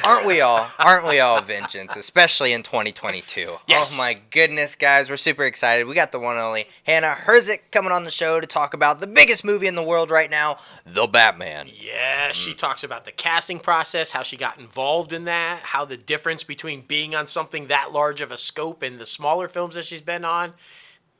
Aren't we all? Aren't we all vengeance, especially in 2022? Yes. Oh my goodness, guys, we're super excited. We got the one and only Hana Hrzic coming on the show to talk about the biggest movie in the world right now, The Batman. Yeah, she talks about the casting process, how she got involved in that, how the difference between being on something that large of a scope and the smaller films that she's been on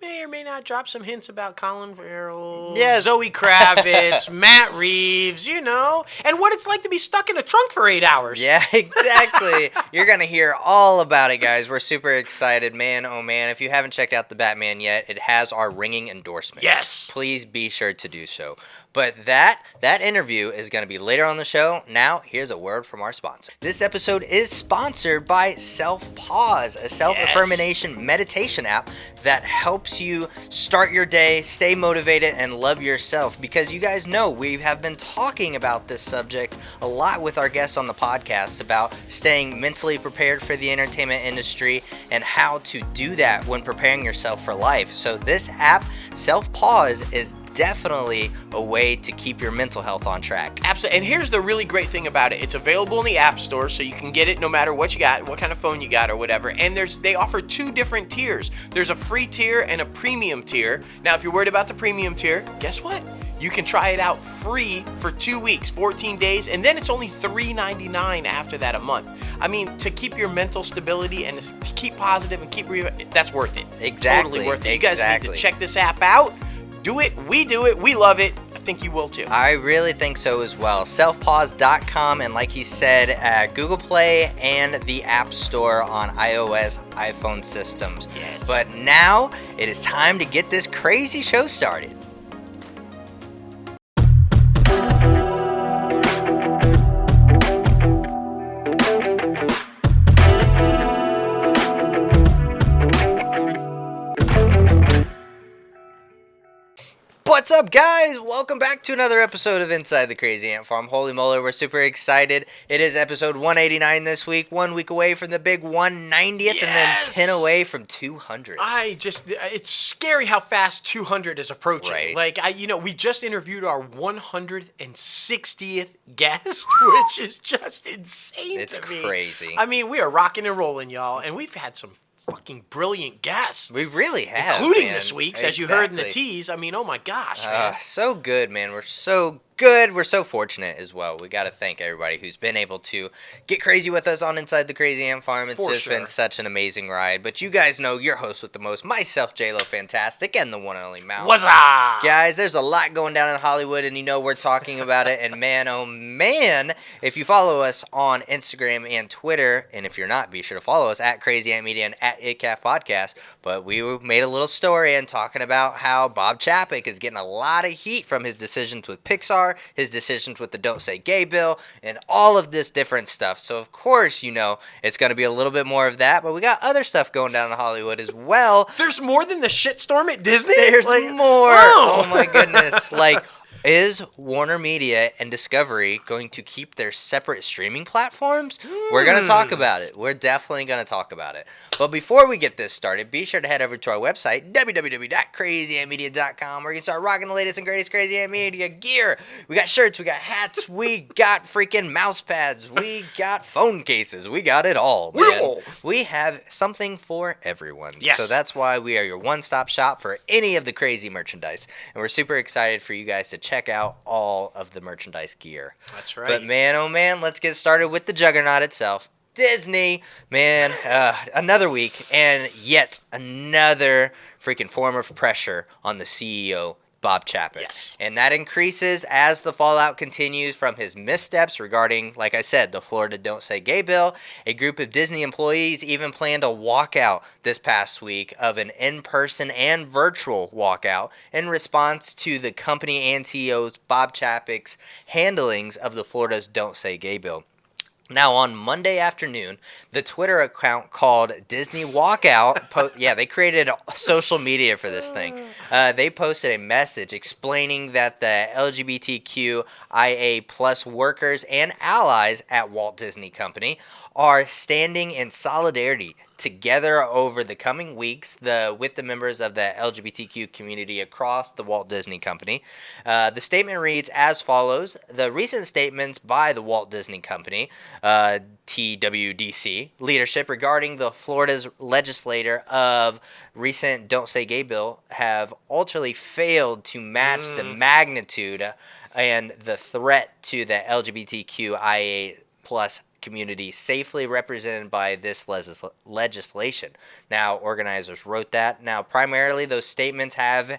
may or may not drop some hints about Colin Farrell, Yes. Zoe Kravitz, Matt Reeves, and what it's like to be stuck in a trunk for 8 hours. Yeah, exactly. You're going to hear all about it, guys. We're super excited. Man, oh man, if you haven't checked out The Batman yet, it has our ringing endorsement. Yes. Please be sure to do so. But that interview is going to be later on the show. Now, here's a word from our sponsor. This episode is sponsored by Self-Pause, a self-affirmation meditation app that helps you start your day, stay motivated, and love yourself. Because you guys know we have been talking about this subject a lot with our guests on the podcast about staying mentally prepared for the entertainment industry and how to do that when preparing yourself for life. So this app, Self-Pause, is definitely a way to keep your mental health on track. Absolutely. And here's the really great thing about it. It's available in the App Store, so you can get it no matter what you got, what kind of phone you got or whatever. And they offer 2 different tiers. There's a free tier and a premium tier. Now, if you're worried about the premium tier, guess what? You can try it out free for 2 weeks, 14 days, and then it's only $3.99 after that a month. I mean, to keep your mental stability and to keep positive and that's worth it. Exactly. Totally worth it. You guys need to check this app out. Do it. We love it. I think you will too. I really think so as well. Selfpause.com, and like he said, Google Play and the App Store on iOS, iPhone systems. Yes. But now it is time to get this crazy show started. What's up, guys? Welcome back to another episode of Inside the Crazy Ant Farm. Holy moly, we're super excited. It is episode 189 this week, 1 week away from the big 190th, Yes! and then 10 away from 200. It's scary how fast 200 is approaching. Right. Like, we just interviewed our 160th guest, which is just insane It's to me. crazy. I mean, we are rocking and rolling, y'all, and we've had some fucking brilliant guests. We really have, including man. this week's, as you heard in the tease. I mean, oh my gosh, man. So good, man. We're so good. We're so fortunate as well. We got to thank everybody who's been able to get crazy with us on Inside the Crazy Ant Farm. It's been such an amazing ride. But you guys know your host with the most, myself, J-Lo Fantastic, and the one and only Mouse. What's up? Guys, there's a lot going down in Hollywood, and you know we're talking about it. And man, oh man, if you follow us on Instagram and Twitter, and if you're not, be sure to follow us at Crazy Ant Media and at ITCAFpodcast. But we made a little story and talking about how Bob Chapek is getting a lot of heat from his decisions with Pixar, his decisions with the Don't Say Gay bill, and all of this different stuff. So, of course, it's going to be a little bit more of that, but we got other stuff going down in Hollywood as well. There's more than the shitstorm at Disney? There's more. Oh, my goodness. Is Warner Media and Discovery going to keep their separate streaming platforms? We're going to talk about it. We're definitely going to talk about it. But before we get this started, be sure to head over to our website, www.crazyantmedia.com, where you can start rocking the latest and greatest Crazy Ant Media gear. We got shirts, we got hats, we got freaking mouse pads, we got phone cases, we got it all, man. We have something for everyone. Yes. So that's why we are your one-stop shop for any of the crazy merchandise. And we're super excited for you guys to check out all of the merchandise gear. That's right. But man, oh man, let's get started with the juggernaut itself. Disney, man, another week and yet another freaking form of pressure on the CEO, Bob Chapek. Yes. And that increases as the fallout continues from his missteps regarding, like I said, the Florida Don't Say Gay bill. A group of Disney employees even planned a walkout this past week, of an in-person and virtual walkout, in response to the company and CEO's Bob Chapek's handlings of the Florida's Don't Say Gay bill. Now, on Monday afternoon, the Twitter account called Disney Walkout, they created social media for this thing. They posted a message explaining that the LGBTQIA plus workers and allies at Walt Disney Company are standing in solidarity together over the coming weeks with the members of the LGBTQ community across the Walt Disney Company. The statement reads as follows. The recent statements by the Walt Disney Company, TWDC, leadership regarding the Florida's legislator of recent Don't Say Gay bill have ultimately failed to match the magnitude and the threat to the LGBTQIA plus community safely represented by this legislation. Now, organizers wrote that. Now, primarily, those statements have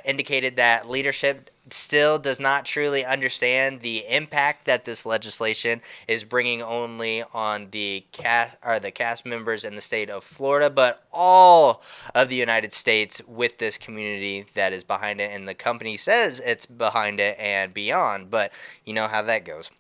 indicated that leadership still does not truly understand the impact that this legislation is bringing only on the cast members in the state of Florida, but all of the United States with this community that is behind it, and the company says it's behind it and beyond, but you know how that goes.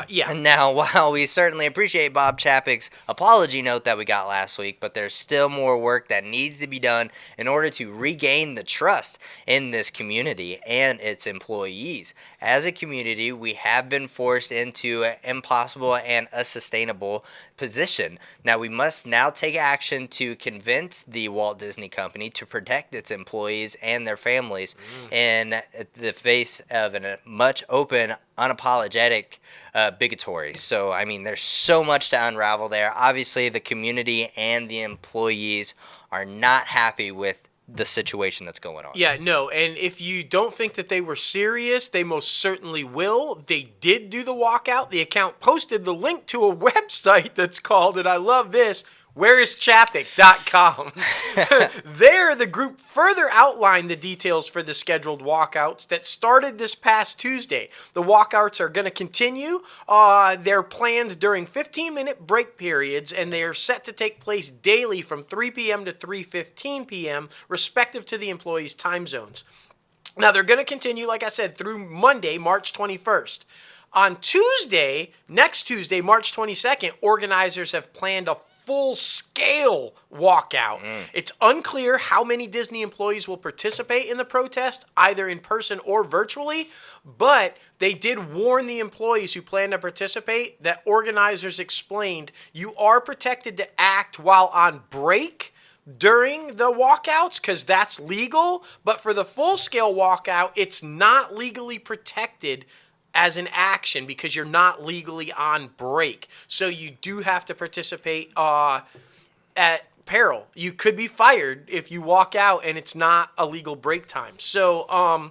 Yeah. And now, while we certainly appreciate Bob Chapek's apology note that we got last week, but there's still more work that needs to be done in order to regain the trust in this community and its employees. As a community, we have been forced into an impossible and unsustainable position. Now, we must now take action to convince the Walt Disney Company to protect its employees and their families in the face of a much open, unapologetic bigotry. So, I mean, there's so much to unravel there. Obviously, the community and the employees are not happy with the situation that's going on. Yeah, no, and if you don't think that they were serious, they most certainly will. They did do the walkout. The account posted the link to a website that's called, and I love this, whereischapek.com. There, the group further outlined the details for the scheduled walkouts that started this past Tuesday. The walkouts are going to continue. They're planned during 15-minute break periods, and they are set to take place daily from 3 p.m. to 3:15 p.m., respective to the employees' time zones. Now, they're going to continue, like I said, through Monday, March 21st. On Tuesday, next Tuesday, March 22nd, organizers have planned a full-scale walkout. It's unclear how many Disney employees will participate in the protest, either in person or virtually, but they did warn the employees who plan to participate that organizers explained you are protected to act while on break during the walkouts because that's legal, but for the full-scale walkout, it's not legally protected as an action because you're not legally on break. So you do have to participate at peril. You could be fired if you walk out and it's not a legal break time. So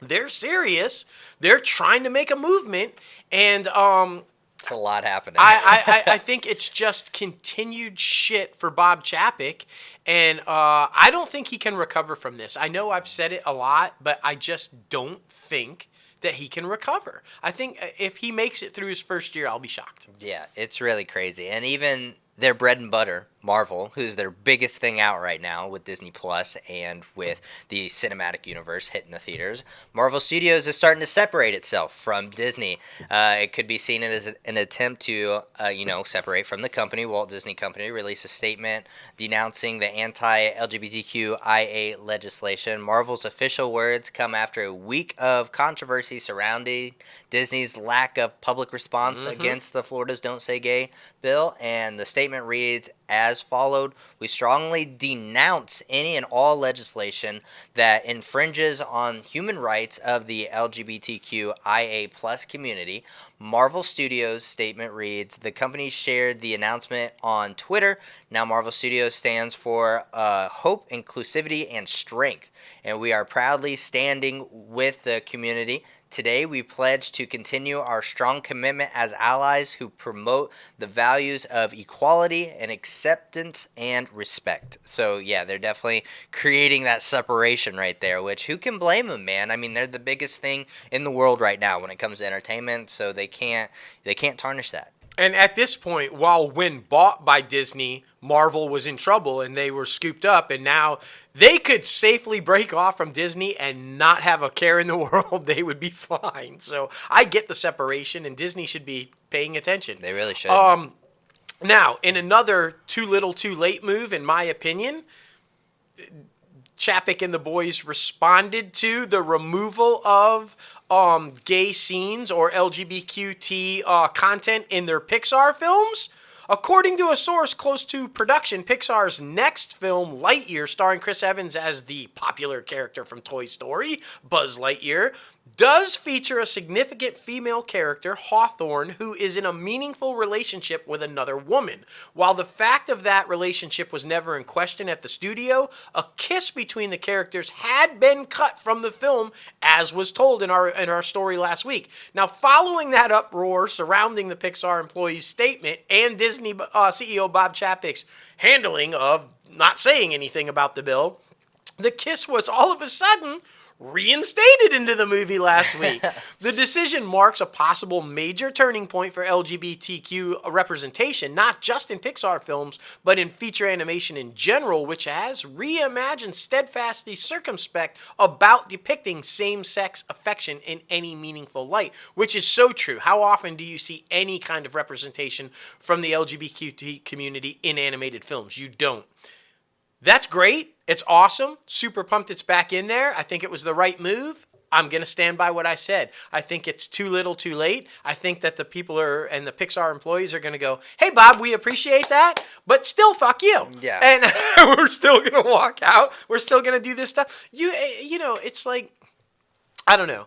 they're serious. They're trying to make a movement, and it's a lot happening. I think it's just continued shit for Bob Chapek, and I don't think he can recover from this. I know I've said it a lot, but I just don't think that he can recover. I think if he makes it through his first year, I'll be shocked. Yeah, it's really crazy. And even their bread and butter, Marvel, who's their biggest thing out right now with Disney Plus and with the cinematic universe hitting the theaters, Marvel Studios is starting to separate itself from Disney. It could be seen as an attempt to, separate from the company. Walt Disney Company released a statement denouncing the anti-LGBTQIA legislation. Marvel's official words come after a week of controversy surrounding Disney's lack of public response against the Florida's Don't Say Gay bill, and the statement reads as followed: we strongly denounce any and all legislation that infringes on human rights of the LGBTQIA plus community. Marvel Studios' statement reads, the company shared the announcement on Twitter. Now Marvel Studios stands for hope, inclusivity, and strength, and we are proudly standing with the community. Today, we pledge to continue our strong commitment as allies who promote the values of equality and acceptance and respect. So, yeah, they're definitely creating that separation right there, which who can blame them, man? I mean, they're the biggest thing in the world right now when it comes to entertainment, so they can't tarnish that. And at this point, when bought by Disney, Marvel was in trouble and they were scooped up, and now they could safely break off from Disney and not have a care in the world. They would be fine. So I get the separation, and Disney should be paying attention. They really should. Now, in another too little too late move, in my opinion, Chapek and the boys responded to the removal of gay scenes or LGBTQ content in their Pixar films. According to a source close to production, Pixar's next film, Lightyear, starring Chris Evans as the popular character from Toy Story, Buzz Lightyear, does feature a significant female character, Hawthorne, who is in a meaningful relationship with another woman. While the fact of that relationship was never in question at the studio, a kiss between the characters had been cut from the film, as was told in our story last week. Now, following that uproar surrounding the Pixar employee's statement and Disney CEO Bob Chapek's handling of not saying anything about the bill, the kiss was all of a sudden reinstated into the movie last week. The decision marks a possible major turning point for LGBTQ representation, not just in Pixar films, but in feature animation in general, which has reimagined steadfastly circumspect about depicting same-sex affection in any meaningful light, which is so true. How often do you see any kind of representation from the LGBTQ community in animated films? You don't. That's great. It's awesome. Super pumped it's back in there. I think it was the right move. I'm going to stand by what I said. I think it's too little too late. I think that the people and the Pixar employees are going to go, hey, Bob, we appreciate that, but still fuck you. Yeah. And we're still going to walk out. We're still going to do this stuff. You know, it's like, I don't know.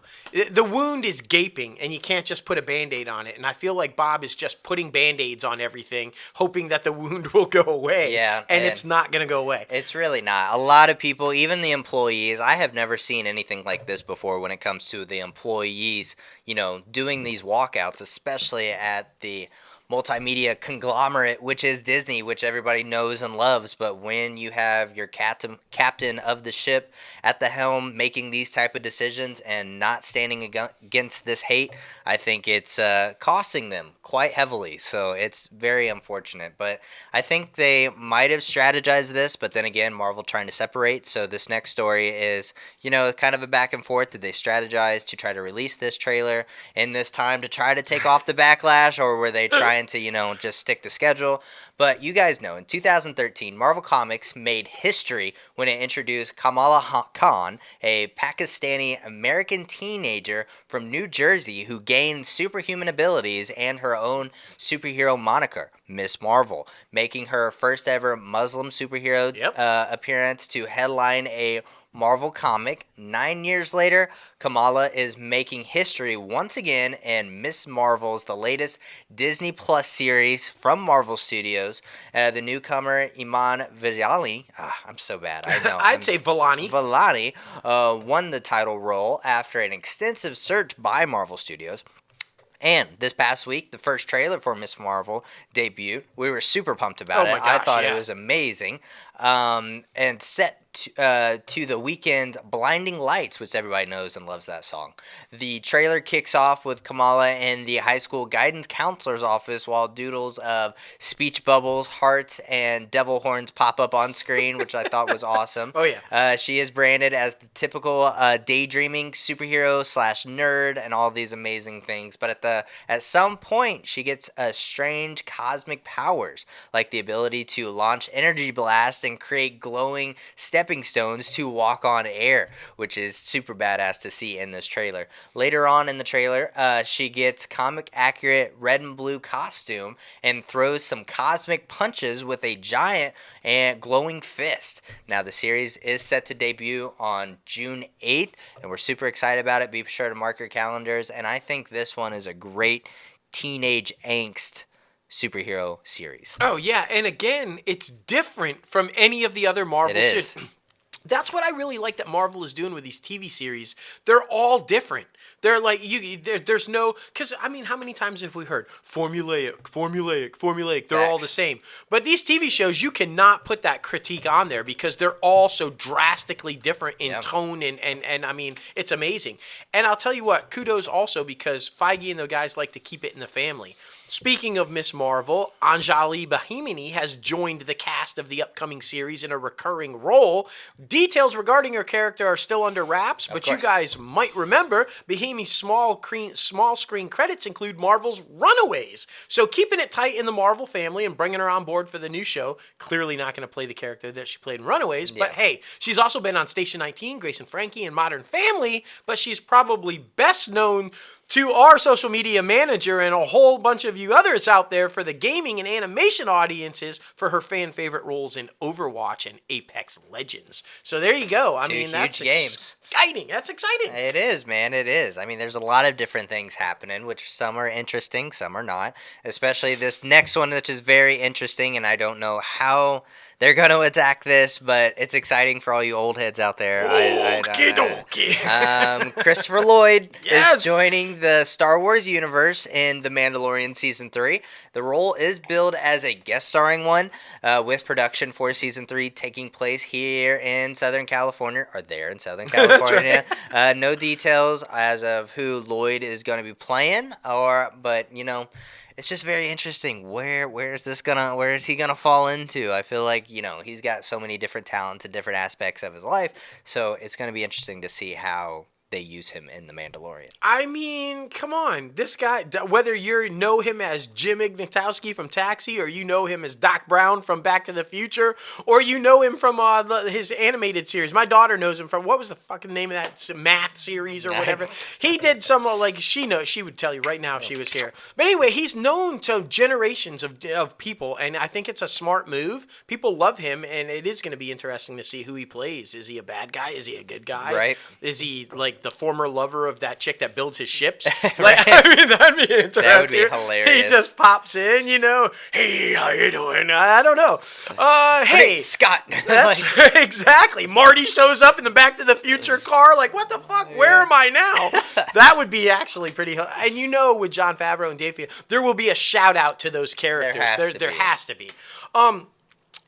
The wound is gaping, and you can't just put a Band-Aid on it. And I feel like Bob is just putting Band-Aids on everything, hoping that the wound will go away. Yeah. And it's not going to go away. It's really not. A lot of people, even the employees, I have never seen anything like this before when it comes to the employees, you know, doing these walkouts, especially at the multimedia conglomerate, which is Disney, which everybody knows and loves. But when you have your captain of the ship at the helm making these type of decisions and not standing against this hate, I think it's costing them quite heavily. So it's very unfortunate. But I think they might have strategized this, but then again, Marvel trying to separate. So this next story is, you know, kind of a back and forth. Did they strategize to try to release this trailer in this time to try to take off the backlash, or were they trying to, you know, just stick to schedule? But you guys know, in 2013, Marvel Comics made history when it introduced Kamala Khan, a Pakistani-American teenager from New Jersey who gained superhuman abilities and her own superhero moniker, Miss Marvel, making her first ever Muslim superhero appearance to headline a Marvel comic. 9 years later, Kamala is making history once again, and Miss Marvel's the latest Disney Plus series from Marvel Studios. The newcomer Iman Vellani, I'm so bad, I know. I'd say Vellani. Vellani won the title role after an extensive search by Marvel Studios. And this past week, the first trailer for Miss Marvel debuted. We were super pumped about it. I thought it was amazing. And set to the Weeknd Blinding Lights, which everybody knows and loves that song. The trailer kicks off with Kamala in the high school guidance counselor's office while doodles of speech bubbles, hearts, and devil horns pop up on screen, which I thought was awesome. Oh, yeah. She is branded as the typical daydreaming superhero / nerd and all these amazing things. But at some point, she gets strange cosmic powers, like the ability to launch energy blasts and create glowing stepping stones to walk on air, which is super badass to see in this trailer. Later on in the trailer, she gets comic accurate red and blue costume and throws some cosmic punches with a giant and glowing fist. Now the series is set to debut on June 8th, and we're super excited about it. Be sure to mark your calendars, and I think this one is a great teenage angst superhero series. Oh, yeah. And again, it's different from any of the other Marvel series. That's what I really like that Marvel is doing with these TV series. They're all different. They're like, there's no, because, I mean, how many times have we heard formulaic? They're all the same. But these TV shows, you cannot put that critique on there because they're all so drastically different in tone and I mean, it's amazing. And I'll tell you what, kudos also because Feige and the guys like to keep it in the family. Speaking of Miss Marvel, Anjali Bahimini has joined the cast of the upcoming series in a recurring role. Details regarding her character are still under wraps, but you guys might remember Bahimi's small screen credits include Marvel's Runaways. So keeping it tight in the Marvel family and bringing her on board for the new show. Clearly not going to play the character that she played in Runaways, but hey, she's also been on Station 19, Grace and Frankie, and Modern Family, but she's probably best known to our social media manager and a whole bunch of you few others out there for the gaming and animation audiences for her fan favorite roles in Overwatch and Apex Legends. So there you go. I mean, that's games. Exciting. That's exciting. It is, man. It is. I mean, there's a lot of different things happening, which some are interesting, some are not. Especially this next one, which is very interesting, and I don't know how they're going to attack this, but it's exciting for all you old heads out there. Christopher Lloyd is joining the Star Wars universe in The Mandalorian Season 3. The role is billed as a guest starring one, with production for Season 3 taking place here in Southern California, or there in Southern California. Right. No details as of who Lloyd is going to be playing, but you know, it's just very interesting. Where is he gonna fall into? I feel like, you know, he's got so many different talents and different aspects of his life, so it's gonna be interesting to see how they use him in The Mandalorian. I mean, come on. This guy, whether you know him as Jim Ignatowski from Taxi, or you know him as Doc Brown from Back to the Future, or you know him from his animated series. My daughter knows him from, what was the fucking name of that math series or whatever? He did some, she would tell you right now if she was here. But anyway, he's known to generations of people, and I think it's a smart move. People love him, and it is going to be interesting to see who he plays. Is he a bad guy? Is he a good guy? Right. Is he, like, the former lover of that chick that builds his ships? Like, I mean, that'd be interesting. That would be hilarious. He just pops in, you know, hey, how you doing? I don't know. Hey, Scott. That's exactly. Marty shows up in the Back to the Future car, like, what the fuck? Yeah. Where am I now? That would be actually pretty. And you know, with Jon Favreau and Dave Filoni, there will be a shout out to those characters. There has to be.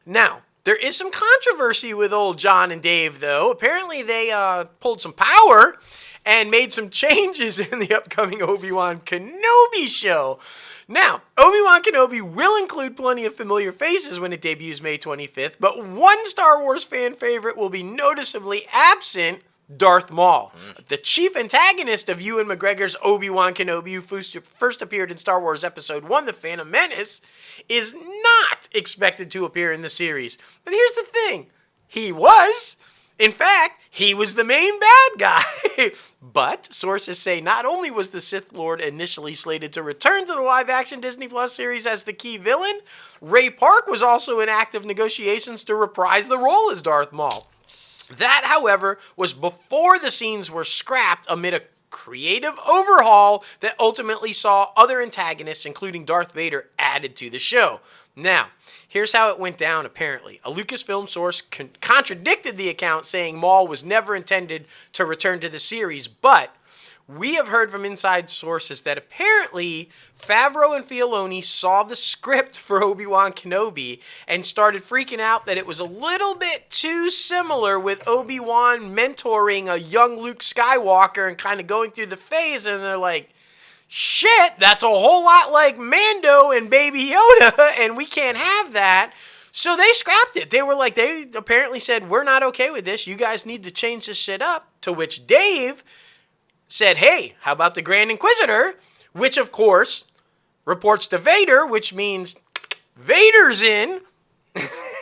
Now, there is some controversy with old John and Dave, though. Apparently, they pulled some power and made some changes in the upcoming Obi-Wan Kenobi show. Now, Obi-Wan Kenobi will include plenty of familiar faces when it debuts May 25th, but one Star Wars fan favorite will be noticeably absent: Darth Maul. The chief antagonist of Ewan McGregor's Obi-Wan Kenobi, who first appeared in Star Wars Episode 1, The Phantom Menace, is not expected to appear in the series. But here's the thing. He was. In fact, he was the main bad guy. But sources say not only was the Sith Lord initially slated to return to the live-action Disney Plus series as the key villain, Ray Park was also in active negotiations to reprise the role as Darth Maul. That, however, was before the scenes were scrapped amid a creative overhaul that ultimately saw other antagonists, including Darth Vader, added to the show. Now, here's how it went down, apparently. A Lucasfilm source contradicted the account, saying Maul was never intended to return to the series, but we have heard from inside sources that apparently Favreau and Filoni saw the script for Obi-Wan Kenobi and started freaking out that it was a little bit too similar with Obi-Wan mentoring a young Luke Skywalker and kind of going through the phase, and they're like, shit, that's a whole lot like Mando and Baby Yoda, and we can't have that. So they scrapped it. They apparently said, we're not okay with this. You guys need to change this shit up. To which Dave said, hey, how about the Grand Inquisitor? Which, of course, reports to Vader, which means Vader's in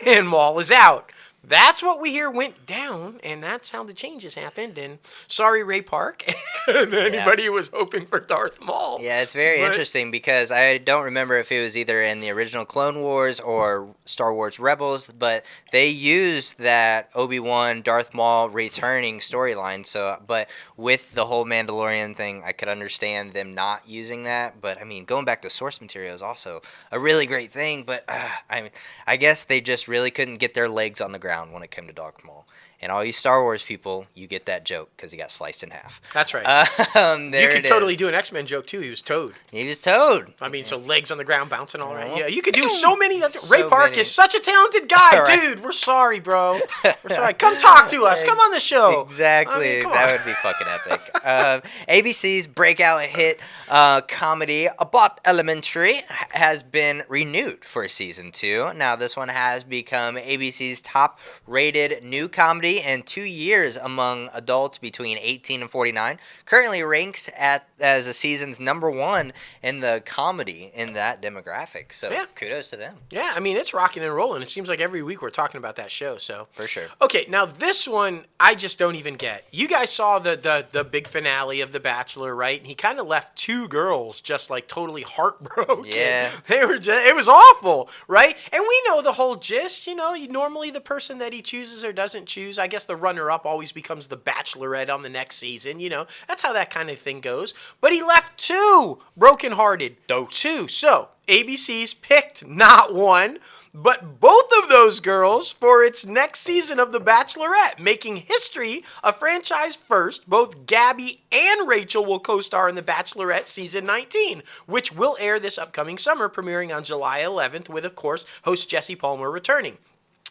and Maul is out. That's what we hear went down, and that's how the changes happened. And sorry, Ray Park, and anybody who was hoping for Darth Maul. Yeah, it's very interesting because I don't remember if it was either in the original Clone Wars or Star Wars Rebels, but they used that Obi-Wan Darth Maul returning storyline. So, but with the whole Mandalorian thing, I could understand them not using that. But I mean, going back to source material is also a really great thing. But I guess they just really couldn't get their legs on the ground when it came to Darth Maul. And all you Star Wars people, you get that joke because he got sliced in half. That's right. You could totally do an X-Men joke too. He was Toad. He was Toad. I mean, so legs on the ground bouncing all right. Yeah, you could do so many. Ray Park is such a talented guy, right. Dude. We're sorry, bro. We're sorry. Come talk to us. Come on the show. Exactly. That would be fucking epic. ABC's breakout hit comedy Abbott Elementary has been renewed for season 2. Now, this one has become ABC's top-rated new comedy comedy in 2 years among adults between 18 and 49. Currently ranks as the season's #1 in the comedy in that demographic. So kudos to them. Yeah, I mean, it's rocking and rolling. It seems like every week we're talking about that show. So For sure. Okay, now this one I just don't even get. You guys saw the big finale of The Bachelor, right? And he kind of left 2 girls just like totally heartbroken. Yeah. It was awful, right? And we know the whole gist. Normally the person that he chooses or doesn't choose, I guess the runner-up always becomes the Bachelorette on the next season. That's how that kind of thing goes. But he left 2 brokenhearted. 2. So ABC's picked not 1, but both of those girls for its next season of The Bachelorette, making history a franchise first. Both Gabby and Rachel will co-star in The Bachelorette season 19, which will air this upcoming summer, premiering on July 11th, with, of course, host Jesse Palmer returning.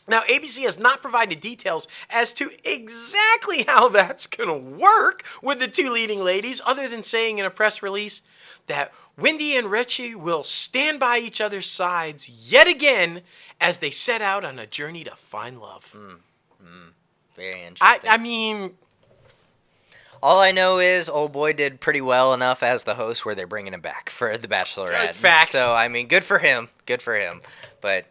Now, ABC has not provided details as to exactly how that's going to work with the 2 leading ladies, other than saying in a press release that Wendy and Richie will stand by each other's sides yet again as they set out on a journey to find love. Very interesting. I mean, all I know is old boy did pretty well enough as the host where they're bringing him back for The Bachelorette. Facts. So, I mean, good for him. Good for him. But,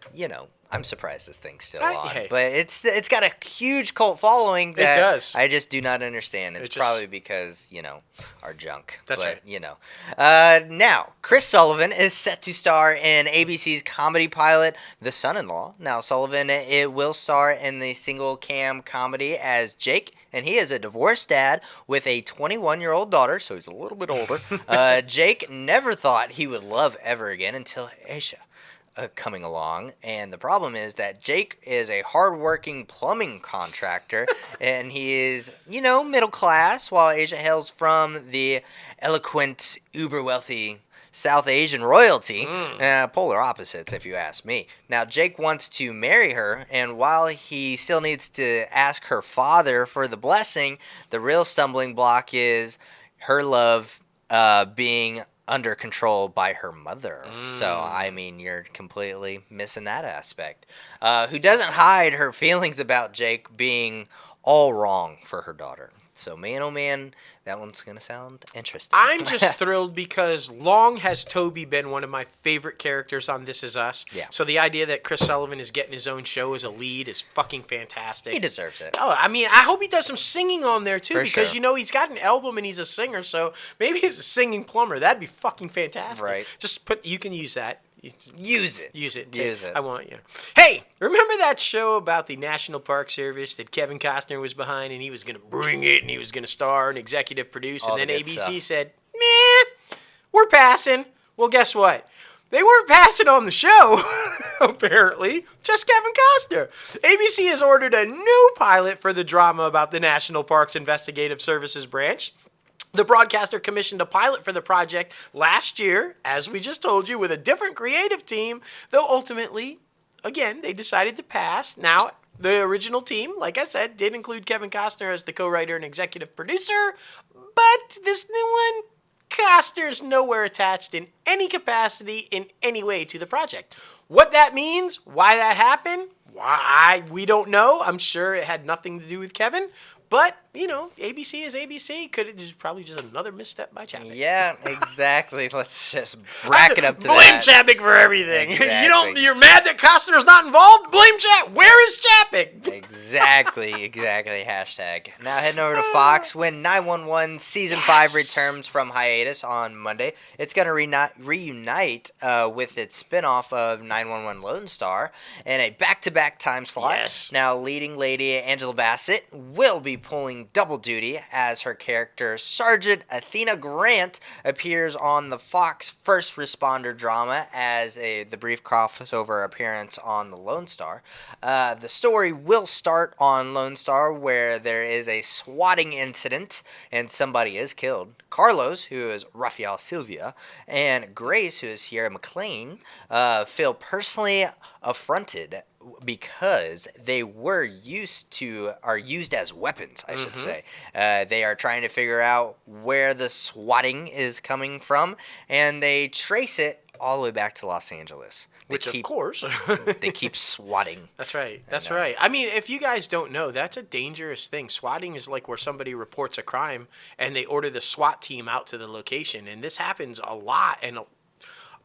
I'm surprised this thing's still on. Hey. But it's got a huge cult following that It does. I just do not understand. It's just probably because, our junk. That's but, right. Now, Chris Sullivan is set to star in ABC's comedy pilot, The Son-in-Law. Now, Sullivan, it will star in the single-cam comedy as Jake, and he is a divorced dad with a 21-year-old daughter, so he's a little bit older. Jake never thought he would love ever again until Aisha coming along, and the problem is that Jake is a hardworking plumbing contractor, and he is, middle class, while Asia hails from the eloquent, uber-wealthy South Asian royalty. Polar opposites, if you ask me. Now, Jake wants to marry her, and while he still needs to ask her father for the blessing, the real stumbling block is her love being under control by her mother. So, I mean, you're completely missing that aspect. Who doesn't hide her feelings about Jake being all wrong for her daughter. So, man, oh man, that one's going to sound interesting. I'm just thrilled because long has Toby been one of my favorite characters on This Is Us. Yeah. So the idea that Chris Sullivan is getting his own show as a lead is fucking fantastic. He deserves it. Oh, I mean, I hope he does some singing on there too, For because sure. he's got an album and he's a singer, so maybe he's a singing plumber. That'd be fucking fantastic. Right. You can use that. Use it. Use it. Use it. I want you. Hey, remember that show about the National Park Service that Kevin Costner was behind, and he was going to bring it, and he was going to star and executive produce, All and then the good ABC stuff. said, "Meh, we're passing." Well, guess what? They weren't passing on the show, apparently. Just Kevin Costner. ABC has ordered a new pilot for the drama about the National Parks Investigative Services branch. The broadcaster commissioned a pilot for the project last year, as we just told you, with a different creative team, though ultimately, again, they decided to pass. Now, the original team, like I said, did include Kevin Costner as the co-writer and executive producer, but this new one, Costner's nowhere attached in any capacity in any way to the project. What that means, why that happened, we don't know. I'm sure it had nothing to do with Kevin. But, ABC is ABC. Could it just probably just another misstep by Chapek? Yeah, exactly. Let's just rack it up to Blame that. Chapek for everything. Exactly. You're mad that Costner's not involved? Blame Chapek. Where is Chapek? Exactly. Hashtag. Now heading over to Fox. When 911 Season 5 returns from hiatus on Monday, it's going to reunite with its spinoff of 911 Lone Star in a back-to-back time slot. Yes. Now, leading lady Angela Bassett will be pulling double duty as her character Sergeant Athena Grant appears on the Fox first responder drama as the brief crossover appearance on the Lone Star. The story will start on Lone Star, where there is a swatting incident and somebody is killed. Carlos, who is Rafael Silva, and Grace, who is Sierra McLean, feel personally affronted because they are used as weapons, I should say. They are trying to figure out where the swatting is coming from, and they trace it all the way back to Los Angeles. Which, of course. They keep swatting. That's right. That's right. I mean, if you guys don't know, that's a dangerous thing. Swatting is like where somebody reports a crime and they order the SWAT team out to the location. And this happens a lot. And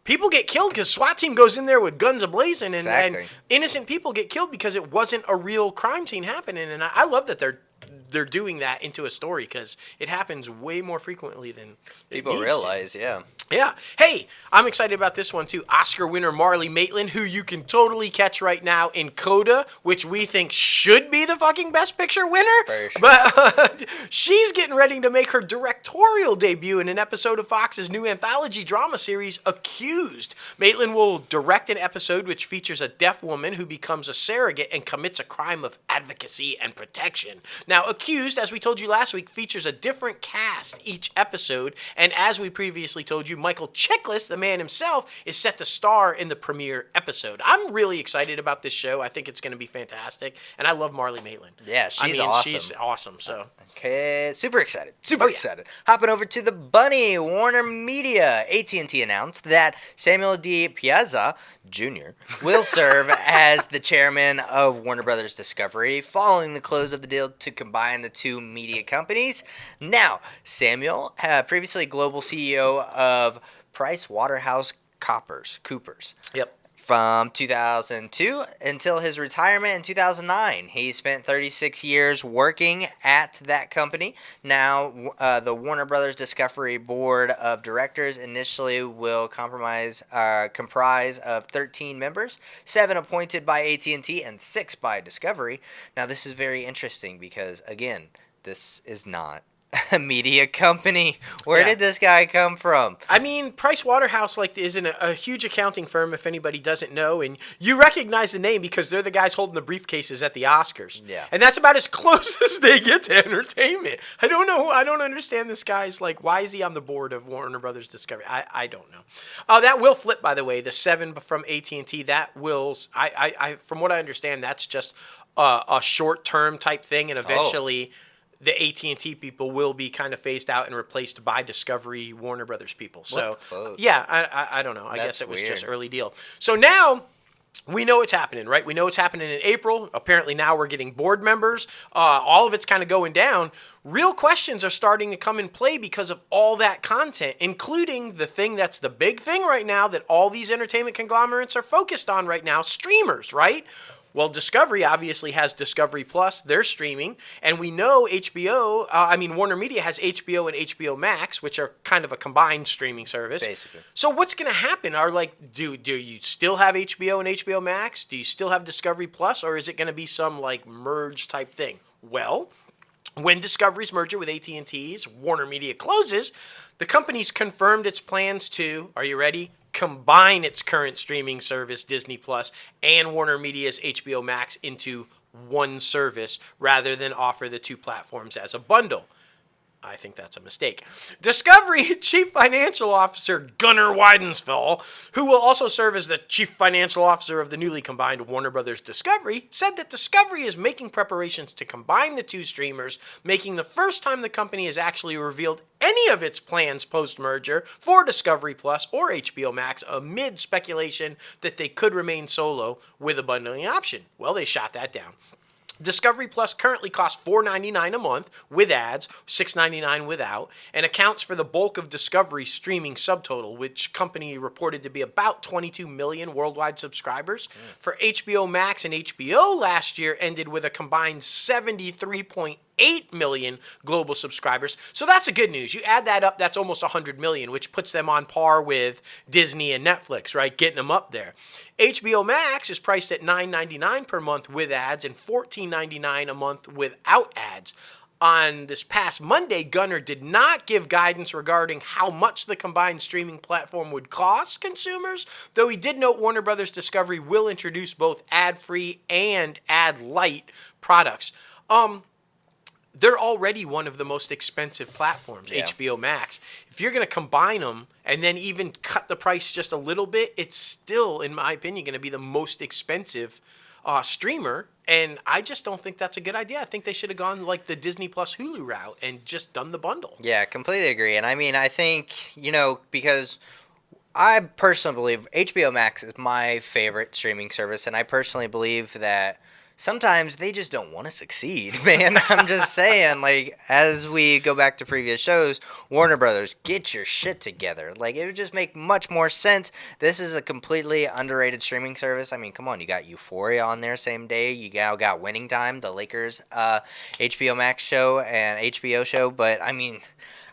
people get killed because SWAT team goes in there with guns ablazing. And innocent people get killed because it wasn't a real crime scene happening. And I love that they're doing that into a story because it happens way more frequently than people realize. Yeah. Yeah. Hey, I'm excited about this one too. Oscar winner Marlee Matlin, who you can totally catch right now in Coda, which we think should be the fucking Best Picture winner. For sure. But she's getting ready to make her directorial debut in an episode of Fox's new anthology drama series, Accused. Matlin will direct an episode which features a deaf woman who becomes a surrogate and commits a crime of advocacy and protection. Now, Accused, as we told you last week, features a different cast each episode, and as we previously told you, Michael Chiklis, the man himself, is set to star in the premiere episode. I'm really excited about this show. I think it's going to be fantastic, and I love Marlee Matlin. Yeah, awesome. She's awesome. So okay, super excited. Excited. Hopping over to the bunny, Warner Media. AT&T announced that Samuel D. Piazza Jr. will serve as the chairman of Warner Brothers Discovery following the close of the deal to combine the two media companies. Now, Samuel, previously global CEO of PricewaterhouseCoopers. Yep. From 2002 until his retirement in 2009. He spent 36 years working at that company. Now, the Warner Brothers Discovery Board of Directors initially will comprise of 13 members, 7 appointed by AT&T and 6 by Discovery. Now, this is very interesting because, again, this is not a media company. Where did this guy come from? I mean, Pricewaterhouse isn't a huge accounting firm if anybody doesn't know, and you recognize the name because they're the guys holding the briefcases at the Oscars. Yeah. And that's about as close as they get to entertainment. I don't know. I don't understand this guy's why is he on the board of Warner Brothers Discovery? I don't know. That will flip, by the way. The 7 from AT&T, that will, I from what I understand, that's just a short-term type thing, and eventually the AT&T people will be kind of phased out and replaced by Discovery Warner Brothers people. So, yeah, I don't know. I guess it was just early deal. So now we know what's happening, right? We know what's happening in April. Apparently now we're getting board members. All of it's kind of going down. Real questions are starting to come in play because of all that content, including the thing that's the big thing right now that all these entertainment conglomerates are focused on right now, streamers, right? Well, Discovery obviously has Discovery Plus, they're streaming, and we know Warner Media has HBO and HBO Max, which are kind of a combined streaming service. Basically. So what's going to happen? Do you still have HBO and HBO Max? Do you still have Discovery Plus, or is it going to be some merge type thing? Well, when Discovery's merger with AT&T's Warner Media closes, the company's confirmed its plans to, are you ready? Combine its current streaming service, Disney Plus, and Warner Media's HBO Max into one service rather than offer the two platforms as a bundle. I think that's a mistake. Discovery Chief Financial Officer Gunnar Weidenfeld, who will also serve as the Chief Financial Officer of the newly combined Warner Brothers Discovery, said that Discovery is making preparations to combine the two streamers, making the first time the company has actually revealed any of its plans post-merger for Discovery Plus or HBO Max amid speculation that they could remain solo with a bundling option. Well, they shot that down. Discovery Plus currently costs $4.99 a month with ads, $6.99 without, and accounts for the bulk of Discovery's streaming subtotal, which company reported to be about 22 million worldwide subscribers. For HBO Max and HBO last year ended with a combined 73.8 million global subscribers. So that's the good news. You add that up, that's almost 100 million, which puts them on par with Disney and Netflix, right? Getting them up there. HBO Max is priced at $9.99 per month with ads and $14.99 a month without ads. On this past Monday, Gunnar did not give guidance regarding how much the combined streaming platform would cost consumers, though he did note Warner Brothers Discovery will introduce both ad-free and ad-light products. They're already one of the most expensive platforms, HBO Max. If you're going to combine them and then even cut the price just a little bit, it's still, in my opinion, going to be the most expensive streamer. And I just don't think that's a good idea. I think they should have gone like the Disney Plus Hulu route and just done the bundle. Yeah, completely agree. And I mean, I think, because I personally believe HBO Max is my favorite streaming service, and I personally believe that sometimes they just don't want to succeed, man. I'm just saying, like, as we go back to previous shows, Warner Brothers, get your shit together. Like, it would just make much more sense. This is a completely underrated streaming service. I mean, come on, you got Euphoria on there same day. You now got Winning Time, the Lakers HBO Max show and HBO show. But, I mean,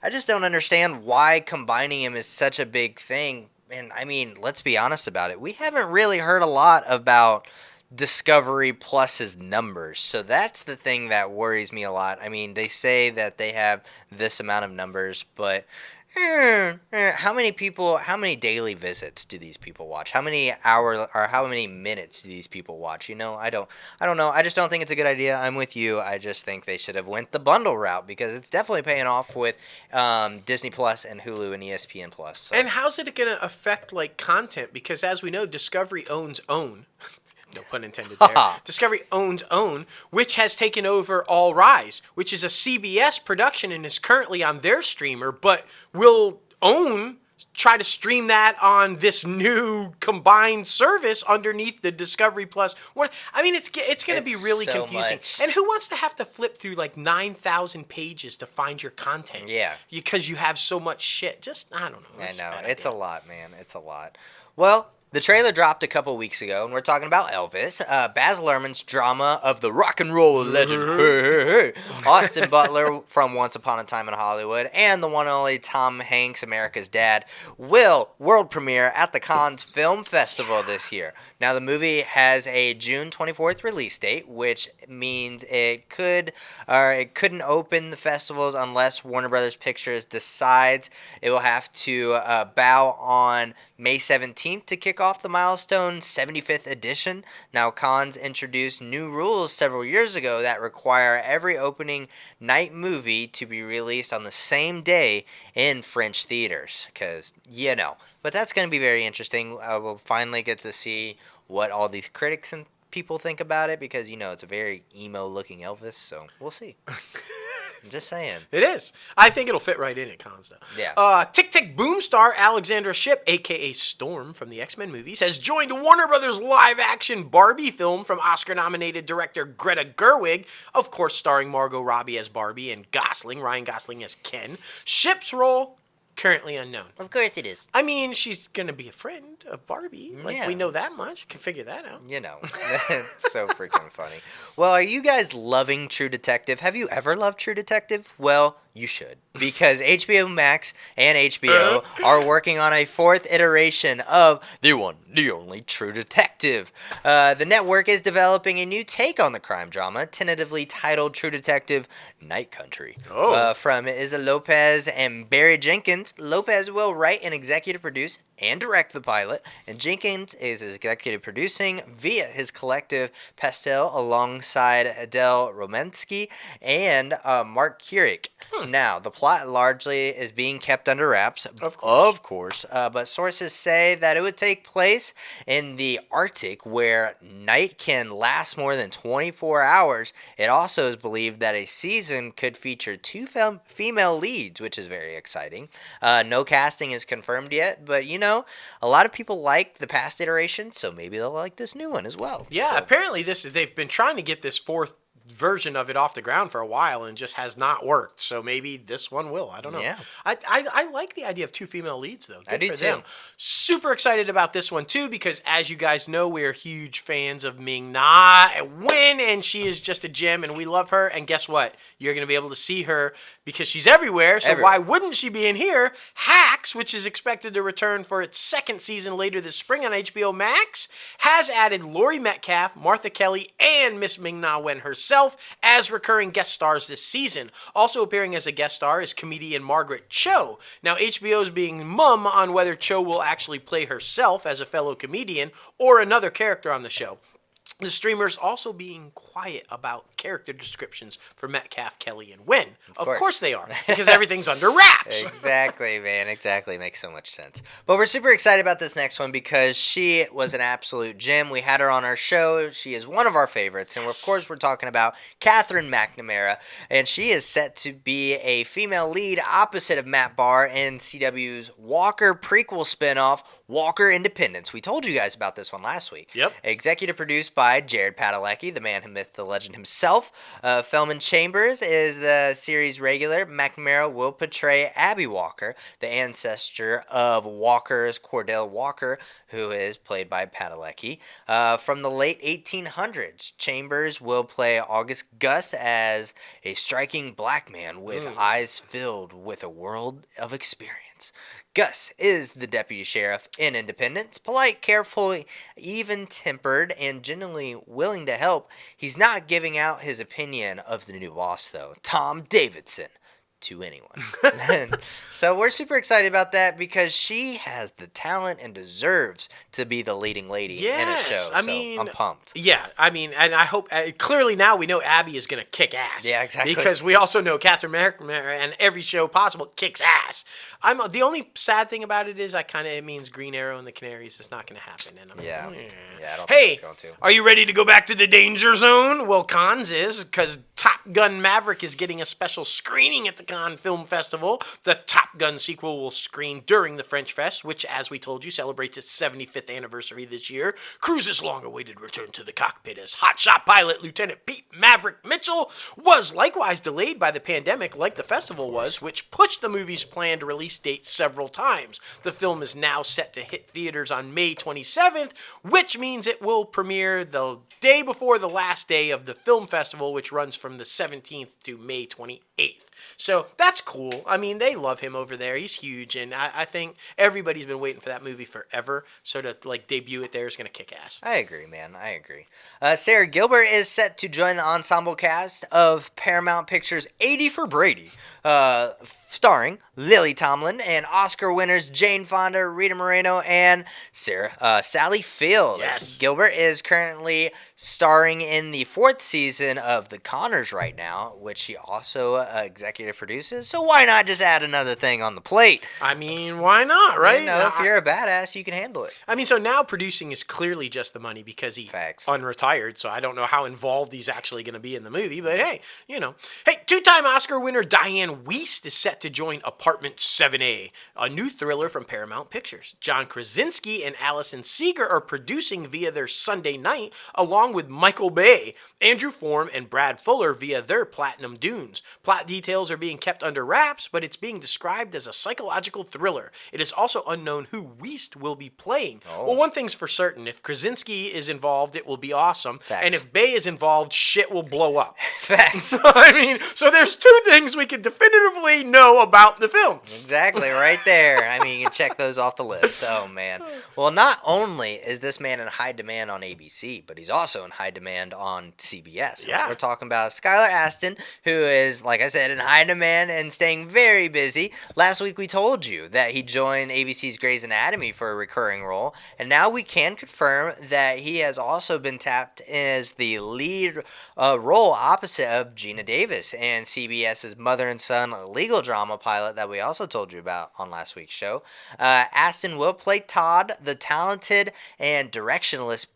I just don't understand why combining them is such a big thing. And, I mean, let's be honest about it. We haven't really heard a lot about Discovery Plus's numbers. So that's the thing that worries me a lot. I mean, they say that they have this amount of numbers, but how many daily visits do these people watch? How many how many minutes do these people watch? You know, I don't know. I just don't think it's a good idea. I'm with you. I just think they should have went the bundle route because it's definitely paying off with Disney Plus and Hulu and ESPN Plus. So. And how's it going to affect like content? Because as we know, Discovery owns OWN. No pun intended there. Discovery owns OWN, which has taken over All Rise, which is a CBS production and is currently on their streamer, but will OWN try to stream that on this new combined service underneath the Discovery Plus? I mean, it's going to be really so confusing. much. And who wants to have to flip through like 9,000 pages to find your content? Yeah. Because you have so much shit. Just, I don't know. I know. It's a lot, man. It's a lot. Well, the trailer dropped a couple weeks ago, and we're talking about Elvis. Baz Luhrmann's drama of the rock and roll legend, Austin Butler from Once Upon a Time in Hollywood, and the one and only Tom Hanks, America's Dad, will world premiere at the Cannes Film Festival this year. Now, the movie has a June 24th release date, which means it couldn't open the festivals unless Warner Brothers Pictures decides it will have to bow on May 17th to kick off the milestone 75th edition. Now, Cannes introduced new rules several years ago that require every opening night movie to be released on the same day in French theaters, because, you know. But that's going to be very interesting. We'll finally get to see what all these critics and people think about it, because, you know, it's a very emo-looking Elvis, so we'll see. I'm just saying. It is. I think it'll fit right in at Cons, though. Yeah. Tick Tick Boom star Alexandra Shipp, a.k.a. Storm from the X-Men movies, has joined Warner Brothers' live-action Barbie film from Oscar-nominated director Greta Gerwig, of course starring Margot Robbie as Barbie and Ryan Gosling as Ken. Shipp's role, currently unknown. Of course it is. I mean, she's going to be a friend of Barbie. Like, we know that much. Can figure that out. You know, it's so freaking funny. Well, are you guys loving True Detective? Have you ever loved True Detective? Well, you should, because HBO Max and HBO are working on a fourth iteration of the one, the only True Detective. The network is developing a new take on the crime drama, tentatively titled True Detective Night Country. From Isa Lopez and Barry Jenkins. Lopez will write and executive produce and direct the pilot, and Jenkins is executive producing via his collective Pastel alongside Adele Romensky and Mark Keurig. Now, the plot largely is being kept under wraps, of course, but sources say that it would take place in the Arctic, where night can last more than 24 hours. It also is believed that a season could feature two female leads, which is very exciting. No casting is confirmed yet, but, you know, a lot of people like the past iteration, so maybe they'll like this new one as well. Yeah, so. Apparently they've been trying to get this fourth version of it off the ground for a while and just has not worked. So maybe this one will. I don't know. Yeah. I like the idea of two female leads, though. Good I do for too. them. Super excited about this one, too, because as you guys know, we're huge fans of Ming-Na Wen, and she is just a gem, and we love her. And guess what? You're going to be able to see her because she's everywhere. So why wouldn't she be in here? Hacks, which is expected to return for its second season later this spring on HBO Max, has added Laurie Metcalf, Martha Kelly, and Miss Ming-Na Wen herself as recurring guest stars this season. Also appearing as a guest star is comedian Margaret Cho. Now, HBO is being mum on whether Cho will actually play herself as a fellow comedian or another character on the show. The streamers also being quiet about character descriptions for Metcalf, Kelly, and Wynn. Of course they are, because everything's under wraps. Exactly, man. Exactly. Makes so much sense. But we're super excited about this next one because she was an absolute gem. We had her on our show. She is one of our favorites. And of course, we're talking about Catherine McNamara. And she is set to be a female lead opposite of Matt Barr in CW's Walker prequel spinoff, Walker Independence. We told you guys about this one last week. Yep. Executive produced by Jared Padalecki, the man, myth, the legend himself. Feldman Chambers is the series regular. McNamara will portray Abby Walker, the ancestor of Walker's Cordell Walker, who is played by Padalecki. From the late 1800s, Chambers will play August Gus as a striking black man with eyes filled with a world of experience. Gus is the deputy sheriff in Independence, polite, careful, even-tempered, and genuinely willing to help. He's not giving out his opinion of the new boss, though, Tom Davidson, to anyone. So we're super excited about that because she has the talent and deserves to be the leading lady in a show. I'm pumped. Yeah, I mean, and I hope, clearly now we know Abby is going to kick ass. Yeah, exactly. Because we also know Catherine McNamara and every show possible kicks ass. The only sad thing about it is it means Green Arrow and the Canaries is not going to happen. And Yeah, I don't think hey, it's going to. are you ready to go back to the danger zone? Well, Cons is, because Top Gun Maverick is getting a special screening at the Cannes Film Festival. The Top Gun sequel will screen during the French Fest, which, as we told you, celebrates its 75th anniversary this year. Cruise's long-awaited return to the cockpit as hotshot pilot Lieutenant Pete Maverick Mitchell was likewise delayed by the pandemic, like the festival was, which pushed the movie's planned release date several times. The film is now set to hit theaters on May 27th, which means it will premiere the day before the last day of the film festival, which runs from the 17th to May 28th. So that's cool. I mean, they love him over there. He's huge, and I think everybody's been waiting for that movie forever. So to debut it there is going to kick ass. I agree, man. I agree. Sarah Gilbert is set to join the ensemble cast of Paramount Pictures' 80 for Brady, starring Lily Tomlin and Oscar winners Jane Fonda, Rita Moreno, and Sally Field. Yes. Gilbert is currently starring in the 4th season of The Conners right now, which she also executive produces. So why not just add another thing on the plate? I mean, why not, right? You know, if you're a badass, you can handle it. I mean, so now producing is clearly just the money because he's unretired, so I don't know how involved he's actually going to be in the movie, but hey, you know. Hey, 2-time Oscar winner Diane Wiest is set to join Apartment 7A, a new thriller from Paramount Pictures. John Krasinski and Allison Seeger are producing via their Sunday Night, along with Michael Bay, Andrew Form, and Brad Fuller via their Platinum Dunes. Plot details are being kept under wraps, but it's being described as a psychological thriller. It is also unknown who Wiest will be playing. Well, one thing's for certain, if Krasinski is involved, it will be awesome. Facts. And if Bay is involved, shit will blow up. Facts. I mean, so there's 2 things we can definitively know about the film. Exactly, right there. I mean, you can check those off the list. Oh, man. Well, not only is this man in high demand on ABC, but he's also in high demand on CBS. Yeah. We're talking about Skylar Astin, who is, like I said, in high demand and staying very busy. Last week we told you that he joined ABC's Grey's Anatomy for a recurring role, and now we can confirm that he has also been tapped as the lead role opposite of Gina Davis in CBS's Mother and Son legal drama pilot that we also told you about on last week's show. Astin will play Todd, the talented and directionless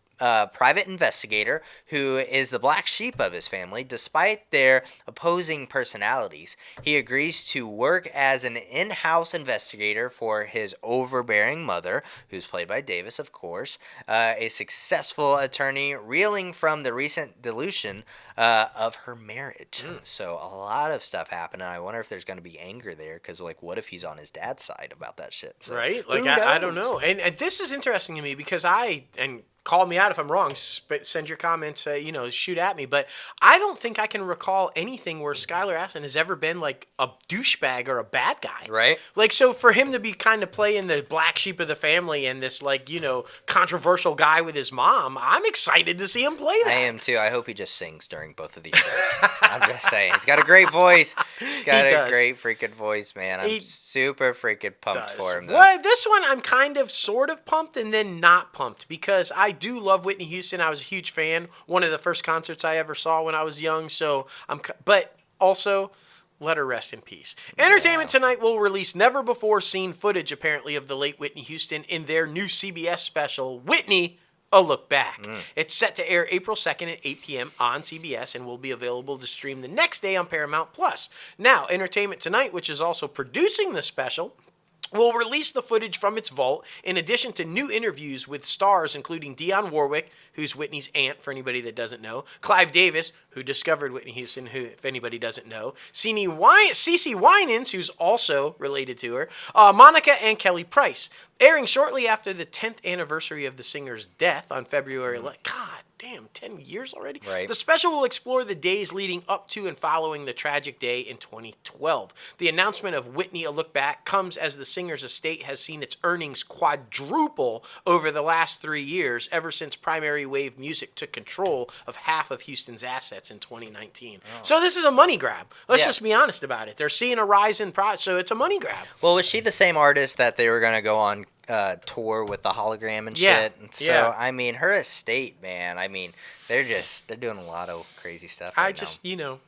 private investigator who is the black sheep of his family. Despite their opposing personalities, he agrees to work as an in-house investigator for his overbearing mother, who's played by Davis, of course, a successful attorney reeling from the recent dilution of her marriage. So a lot of stuff happened, and I wonder if there's going to be anger there, because, what if he's on his dad's side about that shit? So, right? I don't know. And this is interesting to me because call me out if I'm wrong. Send your comments, shoot at me. But I don't think I can recall anything where Skylar Astin has ever been like a douchebag or a bad guy. Right. So for him to be kind of playing the black sheep of the family and this controversial guy with his mom, I'm excited to see him play that. I am too. I hope he just sings during both of these shows. I'm just saying. He's got a great voice. He's got a great freaking voice, man. I'm super freaking pumped for him, though. Well, this one I'm kind of sort of pumped and then not pumped because I do love Whitney Houston. I was a huge fan. One of the first concerts I ever saw when I was young. But also, let her rest in peace. Entertainment Tonight will release never-before-seen footage, apparently, of the late Whitney Houston in their new CBS special, Whitney, A Look Back. It's set to air April 2nd at 8 p.m. on CBS and will be available to stream the next day on Paramount+. Now, Entertainment Tonight, which is also producing the special, will release the footage from its vault in addition to new interviews with stars including Dionne Warwick, who's Whitney's aunt for anybody that doesn't know, Clive Davis, who discovered Whitney Houston, who if anybody doesn't know, Cece Winans, who's also related to her, Monica and Kelly Price. Airing shortly after the 10th anniversary of the singer's death on February 11th. God damn, 10 years already? Right. The special will explore the days leading up to and following the tragic day in 2012. The announcement of Whitney A Look Back comes as the singer's estate has seen its earnings quadruple over the last 3 years, ever since Primary Wave Music took control of half of Houston's assets in 2019. So this is a money grab. Let's just be honest about it. They're seeing a rise in price, so it's a money grab. Well, was she the same artist that they were going to go on tour with the hologram and shit? And so, I mean, her estate, man, I mean, they're doing a lot of crazy stuff right now.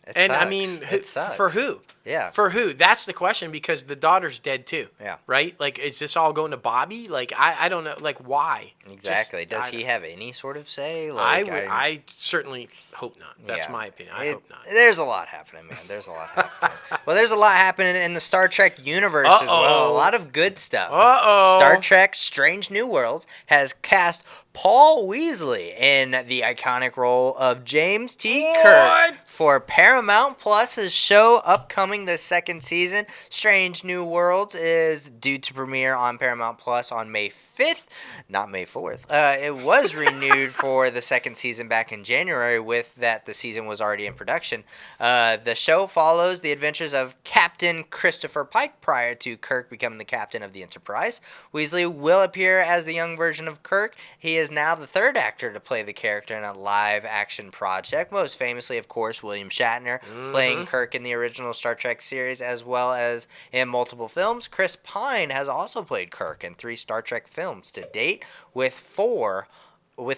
It And sucks. I mean, It sucks. for who? Yeah. For who? That's the question, because the daughter's dead too. Yeah. Right? Like, is this all going to Bobby? Like, I don't know. Like, why? Exactly. Does he have any sort of say? Like, I certainly hope not. That's Yeah. my opinion. I hope not. There's a lot happening, man. There's a lot happening. Well, there's a lot happening in the Star Trek universe as well. A lot of good stuff. Star Trek Strange New Worlds has cast Paul Weasley in the iconic role of James T. Kirk for Paramount Plus's show upcoming the second season. Strange New Worlds is due to premiere on Paramount Plus on May 5th, not May 4th. It was renewed for the second season back in January, with that the season was already in production. The show follows the adventures of Captain Christopher Pike prior to Kirk becoming the captain of the Enterprise. Weasley will appear as the young version of Kirk. He is now the third actor to play the character in a live-action project, most famously, of course, William Shatner, playing Kirk in the original Star Trek series, as well as in multiple films. Chris Pine has also played Kirk in 3 Star Trek films to date, with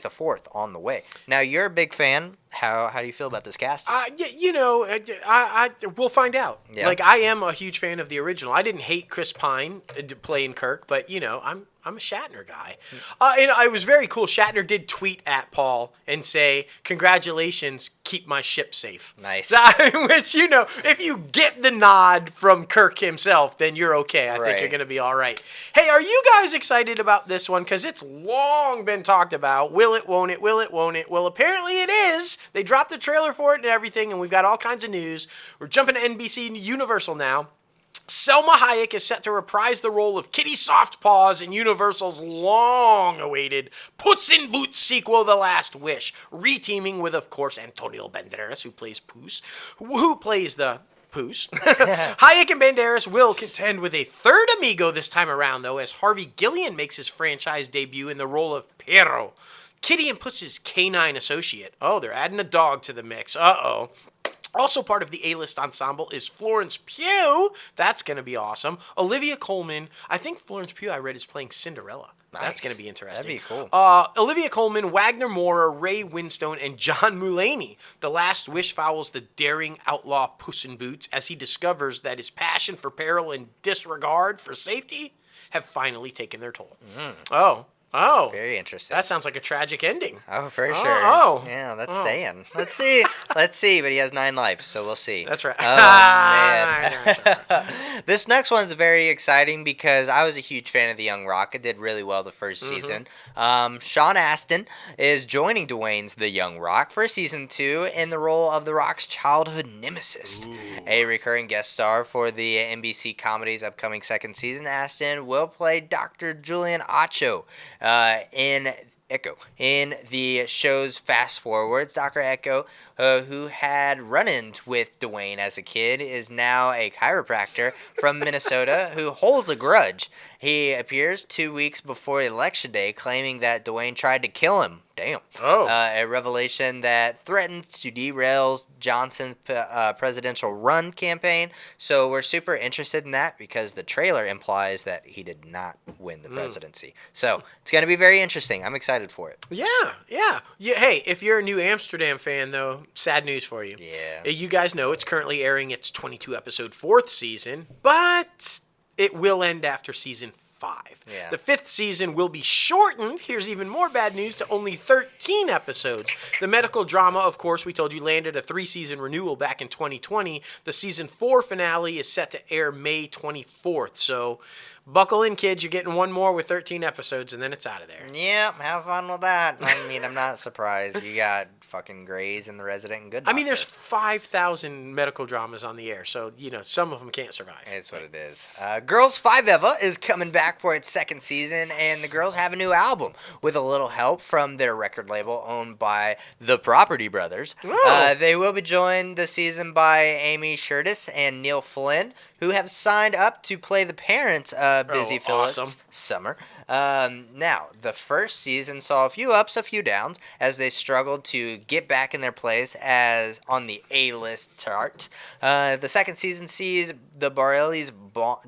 a fourth on the way. Now, you're a big fan. How do you feel about this casting? We'll find out. Yeah. Like, I am a huge fan of the original. I didn't hate Chris Pine playing Kirk, but I'm a Shatner guy. And it was very cool. Shatner did tweet at Paul and say, "Congratulations, keep my ship safe." Nice. Which, if you get the nod from Kirk himself, then you're okay. I think you're going to be all right. Hey, are you guys excited about this one? Because it's long been talked about. Will it, won't it, will it, won't it? Well, apparently it is. They dropped the trailer for it and everything, and we've got all kinds of news. We're jumping to NBC Universal now. Selma Hayek is set to reprise the role of Kitty Softpaws in Universal's long-awaited Puss in Boots sequel, The Last Wish, reteaming with, of course, Antonio Banderas, who plays the Poos. Hayek and Banderas will contend with a third amigo this time around, though, as Harvey Gillian makes his franchise debut in the role of Perro, Kitty and Puss's canine associate. Oh, they're adding a dog to the mix. Uh-oh. Also part of the A-list ensemble is Florence Pugh. That's going to be awesome. Olivia Colman. I think Florence Pugh, I read, is playing Cinderella. Nice. That's going to be interesting. That'd be cool. Olivia Colman, Wagner Moura, Ray Winstone, and John Mulaney. The Last Wish follows the daring outlaw Puss in Boots as he discovers that his passion for peril and disregard for safety have finally taken their toll. Oh. Very interesting. That sounds like a tragic ending. Oh, for sure. Yeah, that's saying. Let's see. But he has 9 lives, so we'll see. That's right. Oh, man. This next one's very exciting because I was a huge fan of The Young Rock. It did really well the first season. Sean Astin is joining Dwayne's The Young Rock for season 2 in the role of The Rock's childhood nemesis. A recurring guest star for the NBC comedy's upcoming second season, Astin will play Dr. Julian Acho. In Echo. In the show's Fast Forwards, Dr. Echo, who had run-ins with Dwayne as a kid, is now a chiropractor from Minnesota who holds a grudge. He appears 2 weeks before Election Day, claiming that Dwayne tried to kill him damn. Oh. A revelation that threatens to derail Johnson's presidential run campaign. So we're super interested in that because the trailer implies that he did not win the presidency. So it's going to be very interesting. I'm excited for it. Yeah. Hey, if you're a New Amsterdam fan, though, sad news for you. Yeah. You guys know it's currently airing its 22-episode 4th season, but it will end after season 5. Yeah. The 5th season will be shortened. Here's even more bad news, to only 13 episodes. The medical drama, of course, we told you, landed a 3-season renewal back in 2020. The season 4 finale is set to air May 24th. So buckle in, kids. You're getting one more with 13 episodes, and then it's out of there. Yeah, have fun with that. I mean, I'm not surprised. You got fucking Grey's and The Resident and Good I mean, there's Doctor. 5,000 medical dramas on the air, so, some of them can't survive. It's what it is. Girls 5 Eva is coming back for its 2nd season, and the girls have a new album with a little help from their record label owned by the Property Brothers. Oh. They will be joined this season by Amy Shertis and Neil Flynn, who have signed up to play the parents of Busy Phillips awesome. Summer. Now, the first season saw a few ups, a few downs, as they struggled to get back in their place as on the A-list chart. The 2nd season sees the Bareilles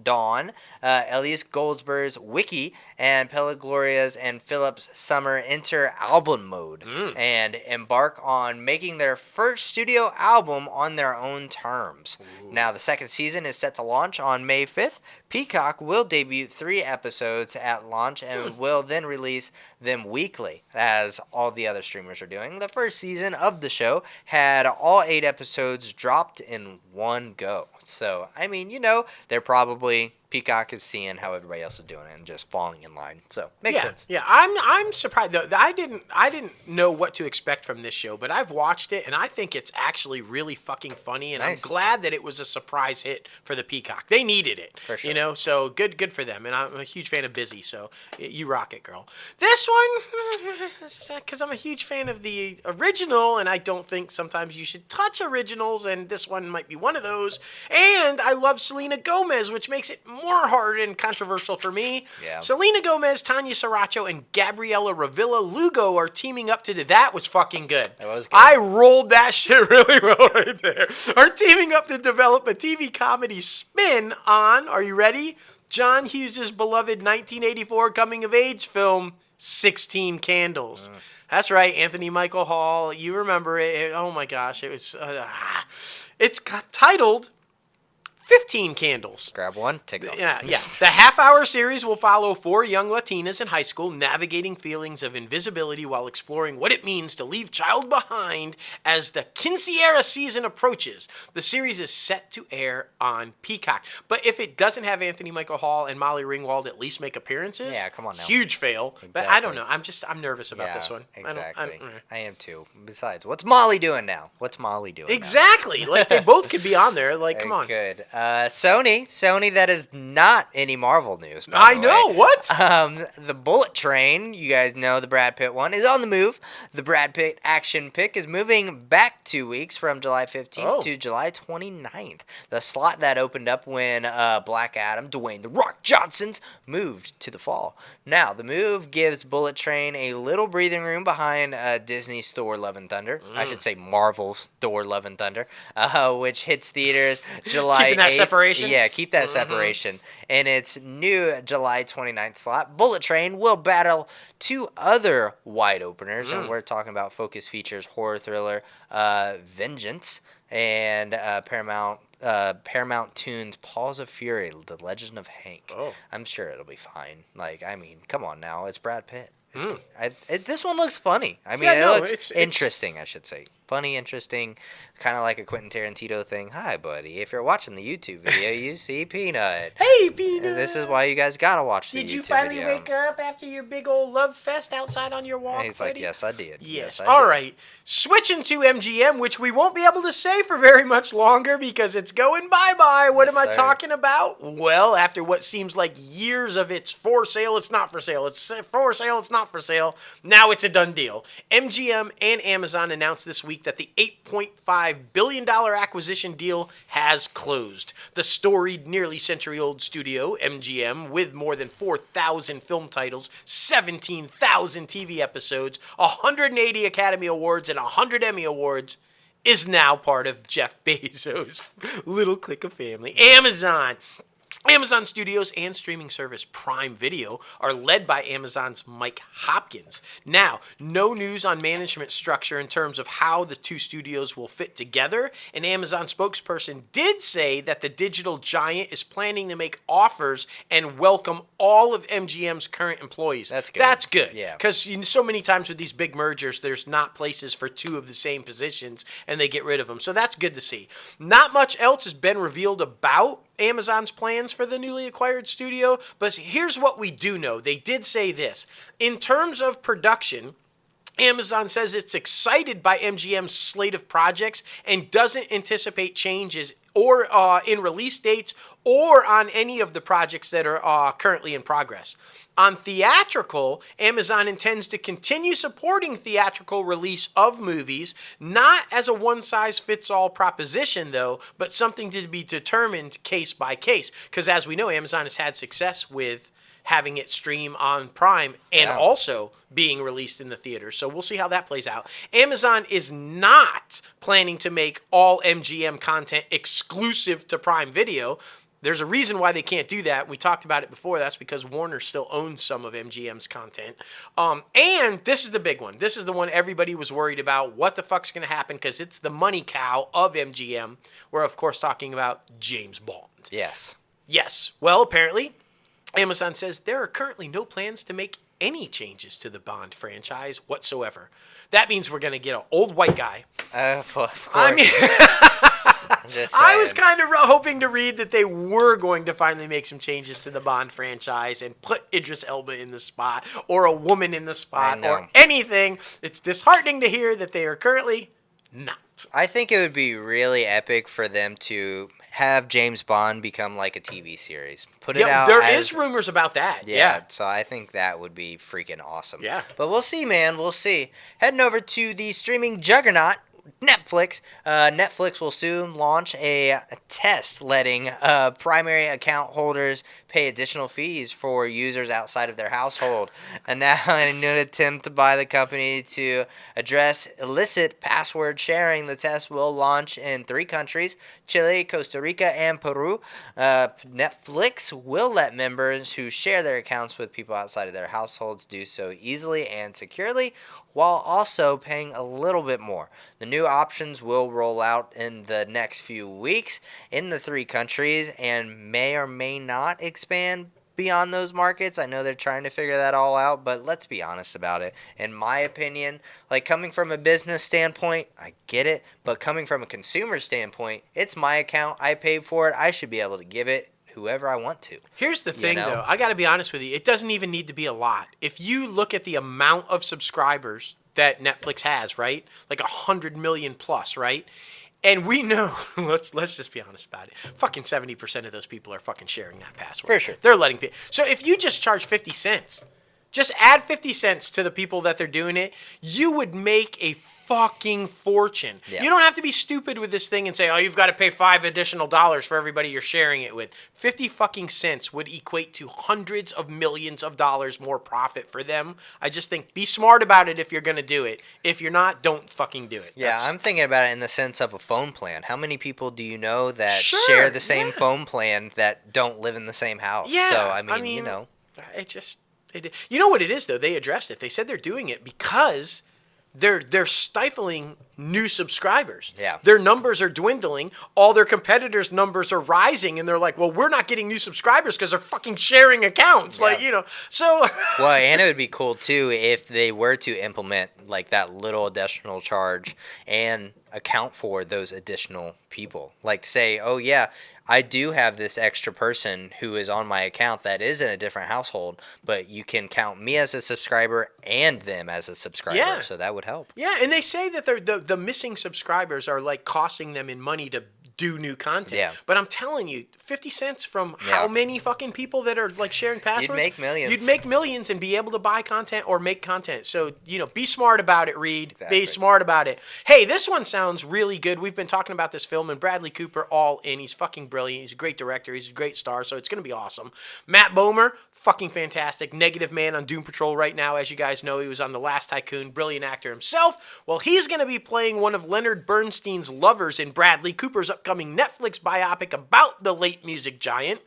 Dawn, Elise Goldsberg's Wiki, and Pelagloria's and Phillips Summer enter album mode and embark on making their first studio album on their own terms. Ooh. Now, the 2nd season is set to launch on May 5th. Peacock will debut 3 episodes at launch and will then release them weekly, as all the other streamers are doing. The first season of the show had all 8 episodes dropped in one go. So, I mean, they're probably... Peacock is seeing how everybody else is doing it and just falling in line. So, makes sense. Yeah, I'm surprised though. I didn't know what to expect from this show, but I've watched it and I think it's actually really fucking funny, and Nice. I'm glad that it was a surprise hit for the Peacock. They needed it. For sure. So good for them. And I'm a huge fan of Busy, so you rock it, girl. This one, because I'm a huge fan of the original, and I don't think sometimes you should touch originals, and this one might be one of those. And I love Selena Gomez, which makes it more hard and controversial for me. Yeah. Selena Gomez, Tanya Saracho, and Gabriella Ravilla Lugo are teaming up to do that. Was fucking good. That was good. I rolled that shit really well right there. Are teaming up to develop a TV comedy spin on, are you ready? John Hughes' beloved 1984 coming-of-age film, 16 Candles. That's right, Anthony Michael Hall. You remember it. Oh my gosh, it was... it's titled 15 Candles. Grab one, take it off. Yeah. The half-hour series will follow 4 young Latinas in high school navigating feelings of invisibility while exploring what it means to leave child behind as the quinceañera season approaches. The series is set to air on Peacock. But if it doesn't have Anthony Michael Hall and Molly Ringwald at least make appearances, Yeah, come on now. huge fail. But I don't know. I'm nervous about this one. Exactly. I am too. Besides, what's Molly doing now? Exactly. Like, they both could be on there. Like, come on. Good. Sony, that is not any Marvel news. by I the know. way. What? The Bullet Train, you guys know the Brad Pitt one, is on the move. The Brad Pitt action pick is moving back 2 weeks from July 15th to July 29th. The slot that opened up when Black Adam, Dwayne "The Rock" Johnson's moved to the fall. Now, the move gives Bullet Train a little breathing room behind Disney's Thor: Love and Thunder. I should say Marvel's Thor: Love and Thunder, which hits theaters July Keeping that 8th. separation? Yeah, keep that separation. In its new July 29th slot, Bullet Train will battle 2 other wide openers, and we're talking about Focus Features horror thriller Vengeance and Paramount Tunes Paws of Fury, The Legend of Hank. Oh. I'm sure it'll be fine. Like, I mean, come on now, it's Brad Pitt. This one looks funny. I mean, it looks interesting, I should say. Funny, interesting, kind of like a Quentin Tarantino thing. Hi, buddy. If you're watching the YouTube video, you see Peanut. Hey, Peanut. And this is why you guys gotta watch the YouTube Did video. you finally wake up after your big old love fest outside on your walk, And he's like, buddy? yes, I did. Yes. I All did. right. Switching to MGM, which we won't be able to say for very much longer because it's going bye-bye. What Yes, am I sir. talking about? Well, after what seems like years of it's for sale, it's not for sale. It's for sale, it's not not for sale. Now it's a done deal. MGM and Amazon announced this week that the $8.5 billion acquisition deal has closed. The storied, nearly century-old studio, MGM, with more than 4,000 film titles, 17,000 TV episodes, 180 Academy Awards, and 100 Emmy Awards, is now part of Jeff Bezos' little clique of family. Amazon Studios and streaming service Prime Video are led by Amazon's Mike Hopkins. Now, no news on management structure in terms of how the two studios will fit together. An Amazon spokesperson did say that the digital giant is planning to make offers and welcome all of MGM's current employees. That's good. That's good. Yeah. Because so many times with these big mergers, there's not places for two of the same positions, and they get rid of them. So that's good to see. Not much else has been revealed about Amazon's plans for the newly acquired studio, but here's what we do know. They did say this. In terms of production, Amazon says it's excited by MGM's slate of projects and doesn't anticipate changes or in release dates or on any of the projects that are currently in progress. On theatrical, Amazon intends to continue supporting theatrical release of movies, not as a one-size-fits-all proposition, though, but something to be determined case by case. Because as we know, Amazon has had success with having it stream on Prime and also being released in the theaters. So we'll see how that plays out. Amazon is not planning to make all MGM content exclusive to Prime Video. There's a reason why they can't do that. We talked about it before. That's because Warner still owns some of MGM's content. And this is the big one. This is the one everybody was worried about. What the fuck's going to happen? Because it's the money cow of MGM. We're, of course, talking about James Bond. Yes. Yes. Well, apparently, Amazon says there are currently no plans to make any changes to the Bond franchise whatsoever. That means we're going to get an old white guy. Of course. I mean... Just I was saying. kind of hoping to read that they were going to finally make some changes to the Bond franchise and put Idris Elba in the spot or a woman in the spot or anything. It's disheartening to hear that they are currently not. I think it would be really epic for them to have James Bond become like a TV series. Put it out. There is rumors about that. Yeah. So I think that would be freaking awesome. Yeah. But we'll see, man. We'll see. Heading over to the streaming juggernaut, Netflix. Netflix will soon launch a test letting primary account holders pay additional fees for users outside of their household. And now, in a new attempt by the company to address illicit password sharing, the test will launch in 3 countries, Chile, Costa Rica, and Peru. Netflix will let members who share their accounts with people outside of their households do so easily and securely, while also paying a little bit more. The new options will roll out in the next few weeks in the 3 countries and may or may not expand beyond those markets. I know they're trying to figure that all out, but let's be honest about it. In my opinion, like coming from a business standpoint, I get it, but coming from a consumer standpoint, it's my account. I paid for it. I should be able to give it whoever I want to. Here's the thing, though. I got to be honest with you. It doesn't even need to be a lot. If you look at the amount of subscribers that Netflix has, right? Like 100 million plus, right? And we know, let's just be honest about it. Fucking 70% of those people are fucking sharing that password. For sure. They're letting people. So if you just charge 50 cents, just add 50 cents to the people that they're doing it, you would make a fucking fortune. Yeah. You don't have to be stupid with this thing and say, oh, you've got to pay $5 additional for everybody you're sharing it with. 50 fucking cents would equate to hundreds of millions of dollars more profit for them. I just think be smart about it if you're going to do it. If you're not, don't fucking do it. Yeah, I'm thinking about it in the sense of a phone plan. How many people do you know that share the same phone plan that don't live in the same house? Yeah. So, I mean, you know. It just... You know what it is, though? They addressed it. They said they're doing it because they're stifling new subscribers. Yeah. Their numbers are dwindling. All their competitors' numbers are rising, and they're like, well, we're not getting new subscribers because they're fucking sharing accounts. Yeah. Like, you know, so... Well, and it would be cool, too, if they were to implement, like, that little additional charge and account for those additional people. Like, say, oh, yeah, I do have this extra person who is on my account that is in a different household, but you can count me as a subscriber and them as a subscriber. Yeah. So that would help. Yeah, and they say that the missing subscribers are like costing them in money to do new content. Yeah. But I'm telling you, 50 cents from how many fucking people that are like sharing passwords? You'd make millions. You'd make millions and be able to buy content or make content. So, be smart about it, Reed. Exactly. Be smart about it. Hey, this one sounds really good. We've been talking about this film, and Bradley Cooper all in. He's fucking brilliant. He's a great director. He's a great star, so it's going to be awesome. Matt Bomer, fucking fantastic. Negative Man on Doom Patrol right now. As you guys know, he was on The Last Tycoon. Brilliant actor himself. Well, he's going to be playing one of Leonard Bernstein's lovers in Bradley Cooper's upcoming Netflix biopic about the late music giant.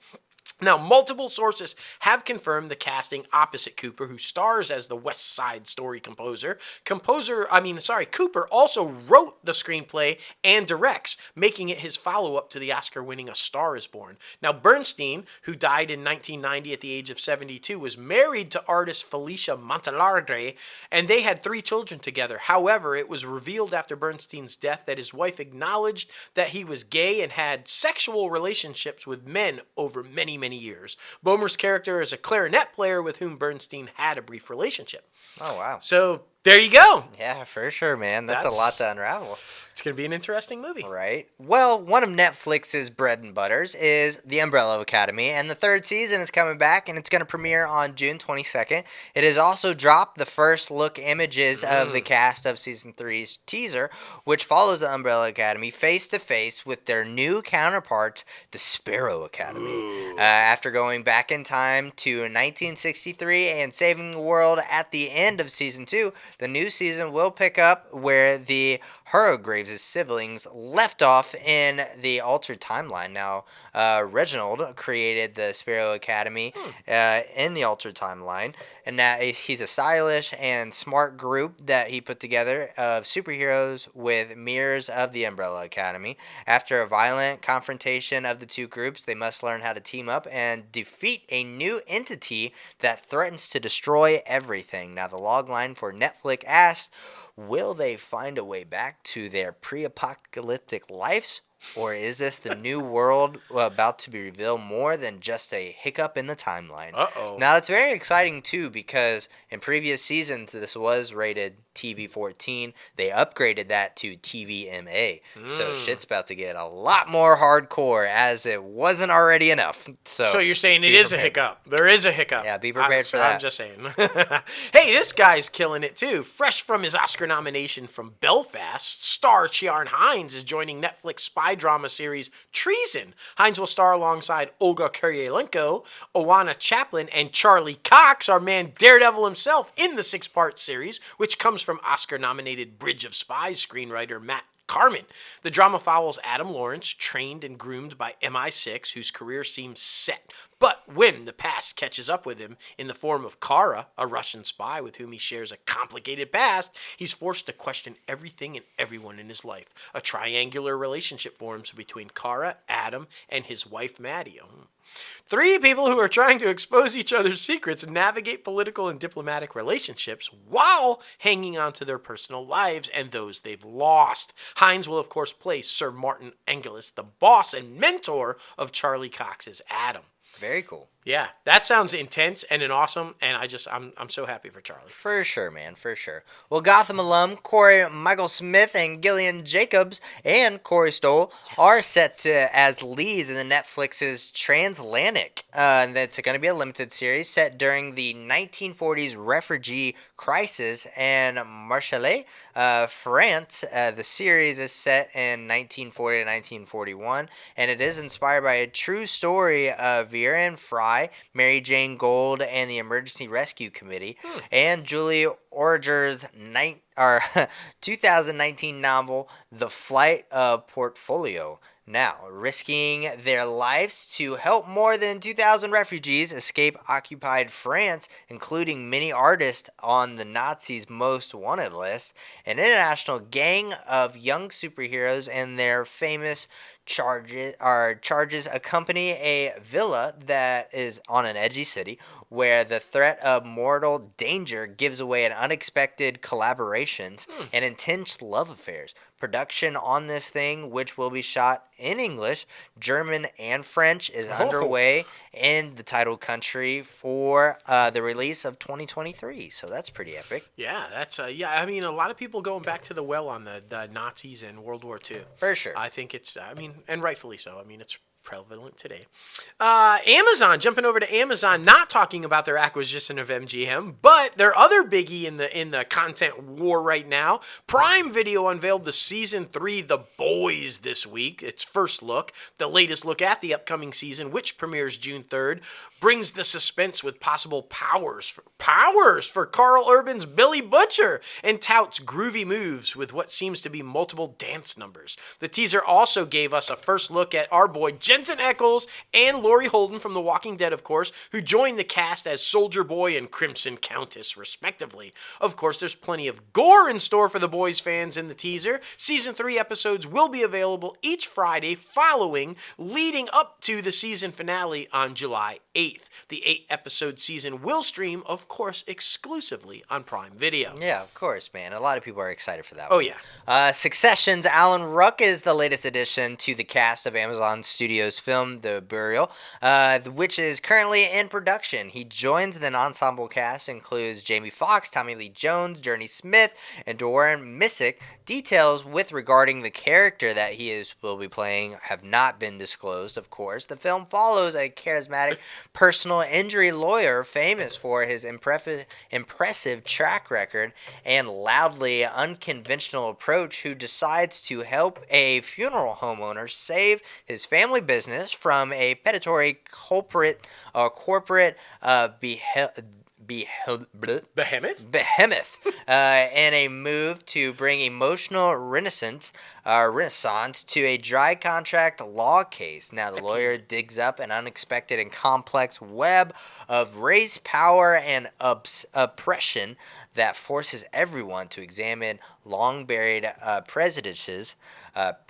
Now, multiple sources have confirmed the casting opposite Cooper, who stars as the West Side Story composer. Cooper also wrote the screenplay and directs, making it his follow-up to the Oscar-winning A Star is Born. Now, Bernstein, who died in 1990 at the age of 72, was married to artist Felicia Montealegre, and they had 3 children together. However, it was revealed after Bernstein's death that his wife acknowledged that he was gay and had sexual relationships with men over many years. Bomer's character is a clarinet player with whom Bernstein had a brief relationship. Oh, wow. So, there you go. Yeah, for sure, man. That's a lot to unravel. It's going to be an interesting movie. Right. Well, one of Netflix's bread and butters is The Umbrella Academy, and the 3rd season is coming back, and it's going to premiere on June 22nd. It has also dropped the first look images of the cast of Season 3's teaser, which follows The Umbrella Academy face-to-face with their new counterparts, the Sparrow Academy. After going back in time to 1963 and saving the world at the end of Season 2, the new season will pick up where the Hurgraves' siblings left off in the altered timeline. Now, Reginald created the Sparrow Academy in the altered timeline, and now he's a stylish and smart group that he put together of superheroes with mirrors of the Umbrella Academy. After a violent confrontation of the two groups, they must learn how to team up and defeat a new entity that threatens to destroy everything. Now, the logline for Netflix asks, will they find a way back to their pre-apocalyptic lives? Or is this the new world about to be revealed more than just a hiccup in the timeline? Uh-oh. Now, it's very exciting, too, because in previous seasons, this was rated TV-14. They upgraded that to TVMA. So shit's about to get a lot more hardcore, as it wasn't already enough. So you're saying it is a hiccup. There is a hiccup. Yeah, be prepared for that. I'm just saying. Hey, this guy's killing it, too. Fresh from his Oscar nomination from Belfast, star Ciarán Hinds is joining Netflix spy drama series Treason. Hinds will star alongside Olga Kurylenko, Oana Chaplin, and Charlie Cox, our man Daredevil himself, in the 6-part series, which comes from Oscar-nominated Bridge of Spies screenwriter Matt Carmen. The drama follows Adam Lawrence, trained and groomed by MI6, whose career seems set. But when the past catches up with him in the form of Kara, a Russian spy with whom he shares a complicated past, he's forced to question everything and everyone in his life. A triangular relationship forms between Kara, Adam, and his wife Maddie. 3 people who are trying to expose each other's secrets and navigate political and diplomatic relationships while hanging on to their personal lives and those they've lost. Hinds will, of course, play Sir Martin Angelis, the boss and mentor of Charlie Cox's Adam. Very cool. Yeah, that sounds intense and awesome, and I'm so happy for Charlie. For sure, man, for sure. Well, Gotham alum Corey Michael Smith and Gillian Jacobs and Corey Stoll are set to as leads in the Netflix's Transatlantic. And that's going to be a limited series set during the 1940s refugee crisis in Marseille, France. The series is set in 1940 to 1941, and it is inspired by a true story of Viren Fry, Mary Jane Gold, and the Emergency Rescue Committee, and Julie Orger's 2019 novel, The Flight of Portfolio. Now, risking their lives to help more than 2,000 refugees escape occupied France, including many artists on the Nazis' most wanted list, an international gang of young superheroes and their famous charges accompany a villa that is on an edgy city where the threat of mortal danger gives away an unexpected collaborations and intense love affairs. Production on this thing, which will be shot in English, German, and French, is underway in the title country for the release of 2023. So that's pretty epic. Yeah, that's I mean, a lot of people going back to the well on the Nazis and World War II. For sure. I think it's. I mean, and rightfully so. I mean, it's prevalent today. Amazon, jumping over to Amazon, not talking about their acquisition of MGM, but their other biggie in the content war right now. Prime Video unveiled the season 3 The Boys this week. Its first look, the latest look at the upcoming season, which premieres June 3rd, brings the suspense with possible powers for Carl Urban's Billy Butcher, and touts groovy moves with what seems to be multiple dance numbers. The teaser also gave us a first look at our boy Jensen Ackles and Laurie Holden from The Walking Dead, of course, who joined the cast as Soldier Boy and Crimson Countess, respectively. Of course, there's plenty of gore in store for The Boys fans in the teaser. Season 3 episodes will be available each Friday leading up to the season finale on July 8th. The 8-episode season will stream, of course, exclusively on Prime Video. Yeah, of course, man. A lot of people are excited for that Oh, one. yeah. Succession's Alan Ruck is the latest addition to the cast of Amazon Studios' film The Burial, which is currently in production. He joins the ensemble cast, includes Jamie Foxx, Tommy Lee Jones, Journey Smith, and Doran Missick. Details regarding the character that will be playing have not been disclosed, of course. The film follows a charismatic personal injury lawyer famous for his impressive track record and loudly unconventional approach, who decides to help a funeral homeowner save his family business from a predatory corporate behemoth in a move to bring emotional renaissance to a dry contract law case. Now, the lawyer digs up an unexpected and complex web of race, power, and oppression that forces everyone to examine long-buried prejudices that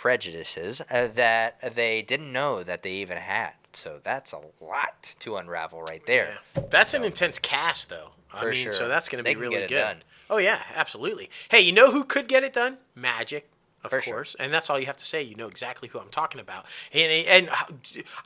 they didn't know that they even had. So that's a lot to unravel right there. Yeah. That's an intense cast, though. For sure. So that's going to be really get it good. done. Oh, yeah, absolutely. Hey, you know who could get it done? Magic. Of For course. sure. And that's all you have to say. You know exactly who I'm talking about. And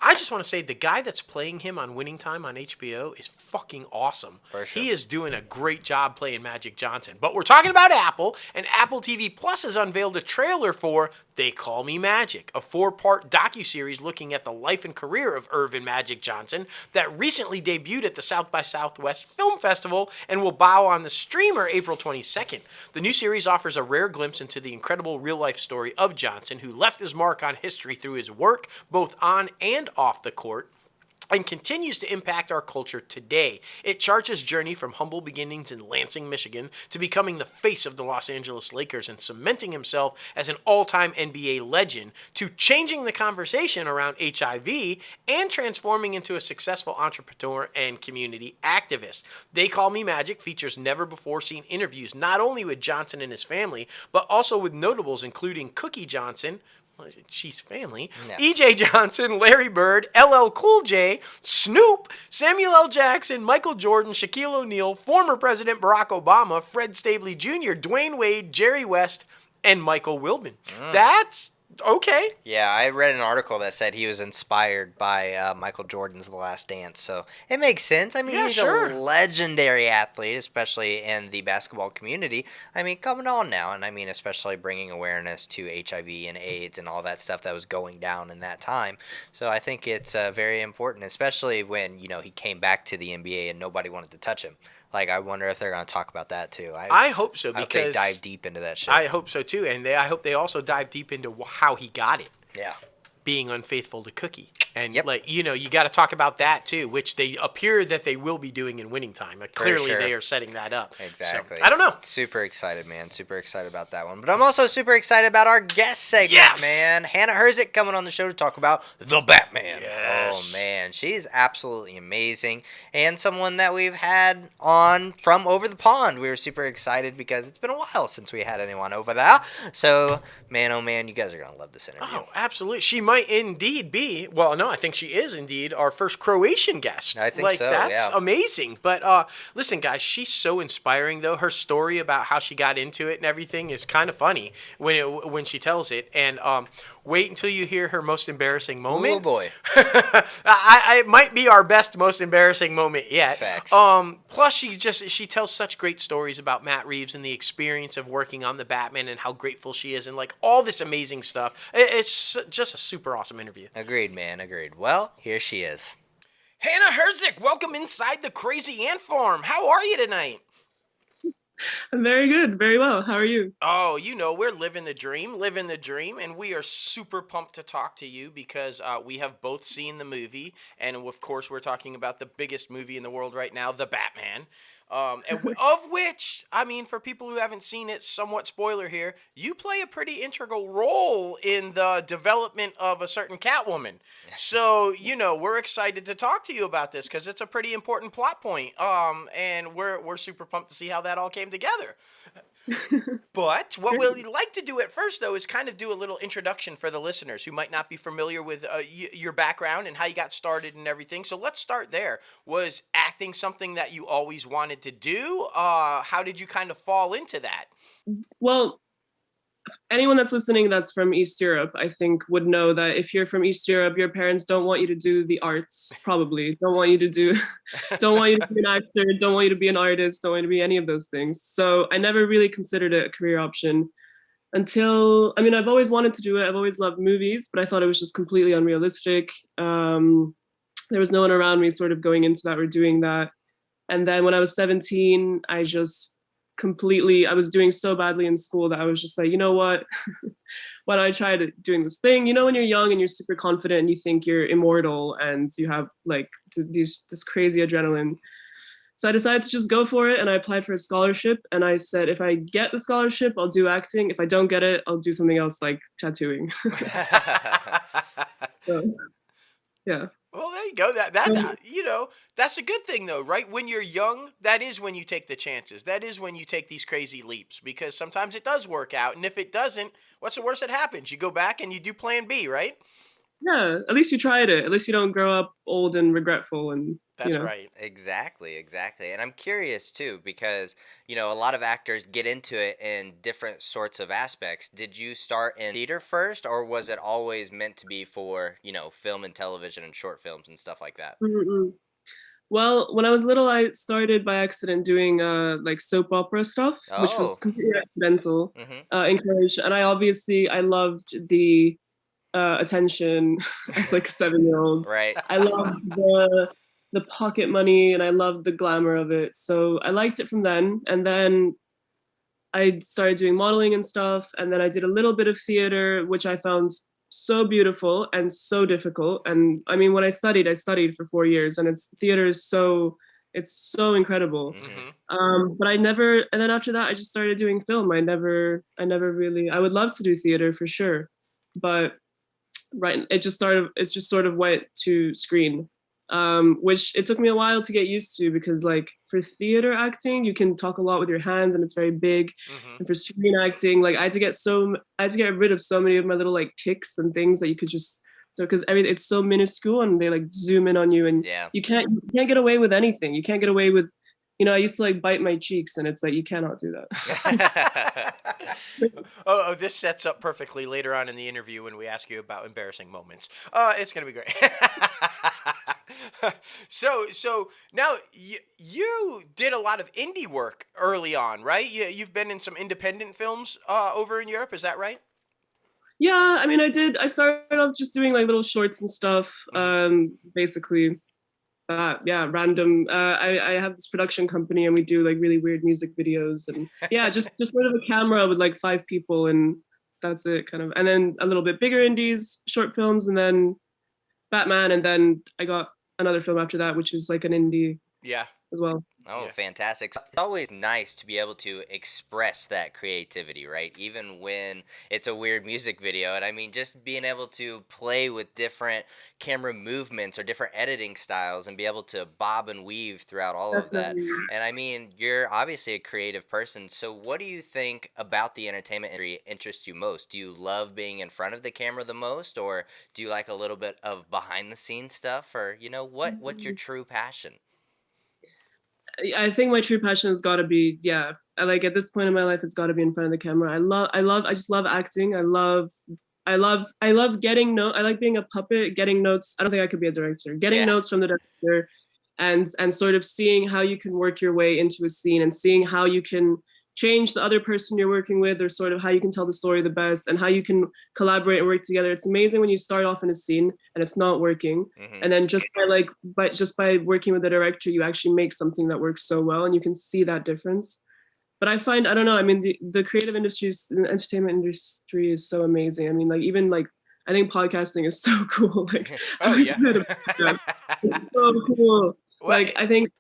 I just want to say the guy that's playing him on Winning Time on HBO is fucking awesome. For sure. He is doing a great job playing Magic Johnson. But we're talking about Apple, and Apple TV Plus has unveiled a trailer for They Call Me Magic, a 4-part docuseries looking at the life and career of Irvin Magic Johnson that recently debuted at the South by Southwest Film Festival and will bow on the streamer April 22nd. The new series offers a rare glimpse into the incredible real-life story of Johnson, who left his mark on history through his work both on and off the court, and continues to impact our culture today. It charts his journey from humble beginnings in Lansing, Michigan, to becoming the face of the Los Angeles Lakers and cementing himself as an all-time NBA legend, to changing the conversation around HIV and transforming into a successful entrepreneur and community activist. They Call Me Magic features never-before-seen interviews not only with Johnson and his family, but also with notables including Cookie Johnson, she's family, Yeah. E.J. Johnson, Larry Bird, LL Cool J, Snoop, Samuel L. Jackson, Michael Jordan, Shaquille O'Neal, former President Barack Obama, Fred Stavely Jr., Dwayne Wade, Jerry West, and Michael Wilbon. That's okay. Yeah, I read an article that said he was inspired by Michael Jordan's The Last Dance, so it makes sense. I mean, Yeah, he's sure. a legendary athlete, especially in the basketball community. I mean, coming on now, and I mean, especially bringing awareness to HIV and AIDS and all that stuff that was going down in that time. So I think it's very important, especially when, you know, he came back to the NBA and nobody wanted to touch him. Like, I wonder if they're going to talk about that, too. I hope so, I hope because they dive deep into that shit. I hope so too, and I hope they also dive deep into how he got it, Yeah. being unfaithful to Cookie. And, Yep. like, you know, you got to talk about that, too, which they appear that they will be doing in Winning Time. Like, clearly, sure. they are setting that up. Exactly. So, I don't know. Super excited, man. Super excited about that one. But I'm also super excited about our guest segment, Yes! man. Hana Hrzic coming on the show to talk about the Batman. Yes. Oh, man. She's absolutely amazing. And someone that we've had on from over the pond. We were super excited because it's been a while since we had anyone over there. So, man, oh, man, you guys are going to love this interview. Oh, absolutely. She might indeed be. Well, no, no, I think she is indeed our first Croatian guest. I think like, so, that's yeah. amazing. But listen, guys, she's so inspiring, though. Her story about how she got into it and everything is kind of funny when she tells it. And wait until you hear her most embarrassing moment. Oh boy. It might be our best, most embarrassing moment yet. Facts. Plus, she tells such great stories about Matt Reeves and the experience of working on the Batman and how grateful she is and like all this amazing stuff. It's just a super awesome interview. Agreed, man. Agreed. Well, here she is. Hana Hrzic, welcome inside the Crazy Ant Farm. How are you tonight? I'm very good, very well. How are you? Oh, we're living the dream, and we are super pumped to talk to you because we have both seen the movie, and of course, we're talking about the biggest movie in the world right now, The Batman. Of which, I mean, for people who haven't seen it, somewhat spoiler here, you play a pretty integral role in the development of a certain Catwoman. So, we're excited to talk to you about this because it's a pretty important plot point. And we're super pumped to see how that all came together. But what we'd like to do at first, though, is kind of do a little introduction for the listeners who might not be familiar with your background and how you got started and everything. So let's start there. Was acting something that you always wanted to do? How did you kind of fall into that? Well, anyone that's listening that's from East Europe, I think would know that if you're from East Europe, your parents don't want you to do the arts, probably. Don't want you to be an actor, don't want you to be an artist, don't want you to be any of those things. So I never really considered it a career option until, I've always wanted to do it. I've always loved movies, but I thought it was just completely unrealistic. There was no one around me sort of going into that or doing that. And then when I was 17, I was doing so badly in school that I was just like, you know what? Why don't I try doing this thing? When you're young and you're super confident and you think you're immortal and you have like this crazy adrenaline. So I decided to just go for it and I applied for a scholarship and I said, if I get the scholarship, I'll do acting. If I don't get it, I'll do something else like tattooing. So, yeah. Well, there you go. That's a good thing, though, right? When you're young, that is when you take the chances. That is when you take these crazy leaps because sometimes it does work out. And if it doesn't, what's the worst that happens? You go back and you do plan B, right? Yeah, at least you tried it. At least you don't grow up old and regretful and That's right. Exactly. And I'm curious too because, a lot of actors get into it in different sorts of aspects. Did you start in theater first or was it always meant to be for, film and television and short films and stuff like that? Mm-mm. Well, when I was little, I started by accident doing like soap opera stuff, which was Oh. completely accidental Mm-hmm. in Croatia. And I loved the attention as like a 7-year-old. Right. I loved the pocket money and I loved the glamour of it. So I liked it from then. And then I started doing modeling and stuff. And then I did a little bit of theater, which I found so beautiful and so difficult. And when I studied for 4 years and theater is it's so incredible. Mm-hmm. But and then after that, I just started doing film. I never really, I would love to do theater for sure. But it just sort of went to screen. Which it took me a while to get used to because like for theater acting you can talk a lot with your hands and it's very big. And for screen acting like I had to get rid of so many of my little like tics and things that you could just because it's so minuscule and they like zoom in on you and you can't get away with anything. You can't get away with I used to like bite my cheeks and it's like you cannot do that. This sets up perfectly later on in the interview when we ask you about embarrassing moments. It's gonna be great. So now you did a lot of indie work early on, right? You've been in some independent films over in Europe. Is that right? Yeah, I did. I started off just doing like little shorts and stuff. Basically. Random. I have this production company and we do like really weird music videos and just sort of a camera with like 5 people and that's it kind of. And then a little bit bigger indies, short films, and then Batman, and then I got another film after that, which is like an indie as well. Oh, Yeah. fantastic. So it's always nice to be able to express that creativity, right? Even when it's a weird music video. And I mean, just being able to play with different camera movements or different editing styles and be able to bob and weave throughout all of that. Definitely. And I mean, you're obviously a creative person. So what do you think about the entertainment industry interests you most? Do you love being in front of the camera the most, or do you like a little bit of behind the scenes stuff? Or, what's your true passion? I think my true passion has got to be, yeah. Like at this point in my life, it's got to be in front of the camera. I just love acting. I love getting notes. I like being a puppet, getting notes. I don't think I could be a director. Getting Yeah. notes from the director, and sort of seeing how you can work your way into a scene and seeing how you can change the other person you're working with, or sort of how you can tell the story the best and how you can collaborate and work together. It's amazing when you start off in a scene and it's not working, Hmm. and then just by working with the director, you actually make something that works so well, and you can see that difference. But I don't know, I mean, the creative industries, the entertainment industry is so amazing. I mean, like, even like, I think podcasting is so cool. Like, Oh yeah. it's so cool. Well, Like, I think,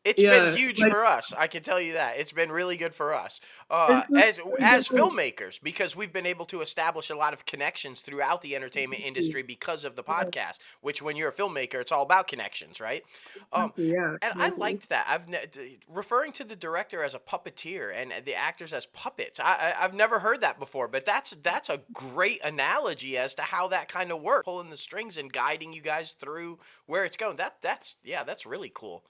it's been yeah, huge like, for us. I can tell you that. It's been really good for us it's as just so as different. filmmakers, because we've been able to establish a lot of connections throughout the entertainment industry because of the Yeah, podcast. Which, when you're a filmmaker, it's all about connections, right? exactly, yeah, And I exactly. liked that. Referring to the director as a puppeteer and the actors as puppets. I've never heard that before, but that's a great analogy as to how that kind of works. Pulling the strings and guiding you guys through where it's going. That's really cool.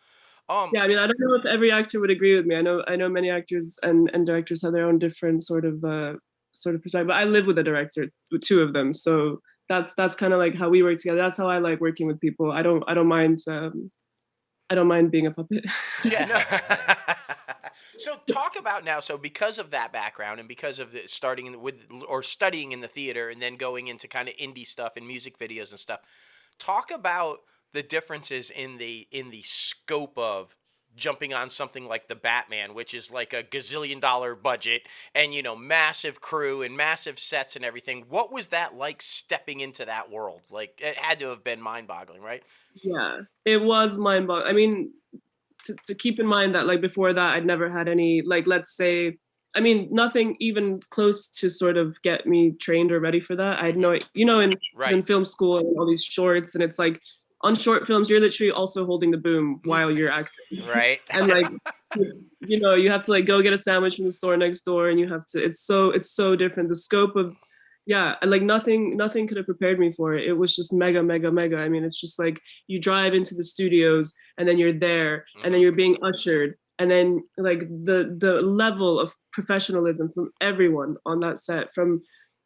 Um, Yeah, I mean, I don't know if every actor would agree with me. I know many actors and directors have their own different sort of perspective. But I live with a director, with two of them, so that's kind of like how we work together. That's how I like working with people. I don't mind being a puppet. Yeah, no. So talk about now. So because of that background and because of the starting with or studying in the theater and then going into kind of indie stuff and music videos and stuff, talk about the differences in the scope of jumping on something like the Batman, which is like a gazillion-dollar budget and massive crew and massive sets and everything. What was that like stepping into that world? Like it had to have been mind-boggling, right? Yeah, it was mind-boggling. I mean, to keep in mind that, like, before that, I'd never had any, like, let's say, I mean, nothing even close to sort of get me trained or ready for that. I had Hmm. no, in Right. film school and all these shorts, and it's like, on short films, you're literally also holding the boom while you're acting. Right? And like, you have to like go get a sandwich from the store next door, and you have to, it's so different. The scope of, yeah, and like nothing could have prepared me for it. It was just mega, mega, mega. I mean, it's just like you drive into the studios and then you're there and then Hmm. you're being ushered, and then like the level of professionalism from everyone on that set,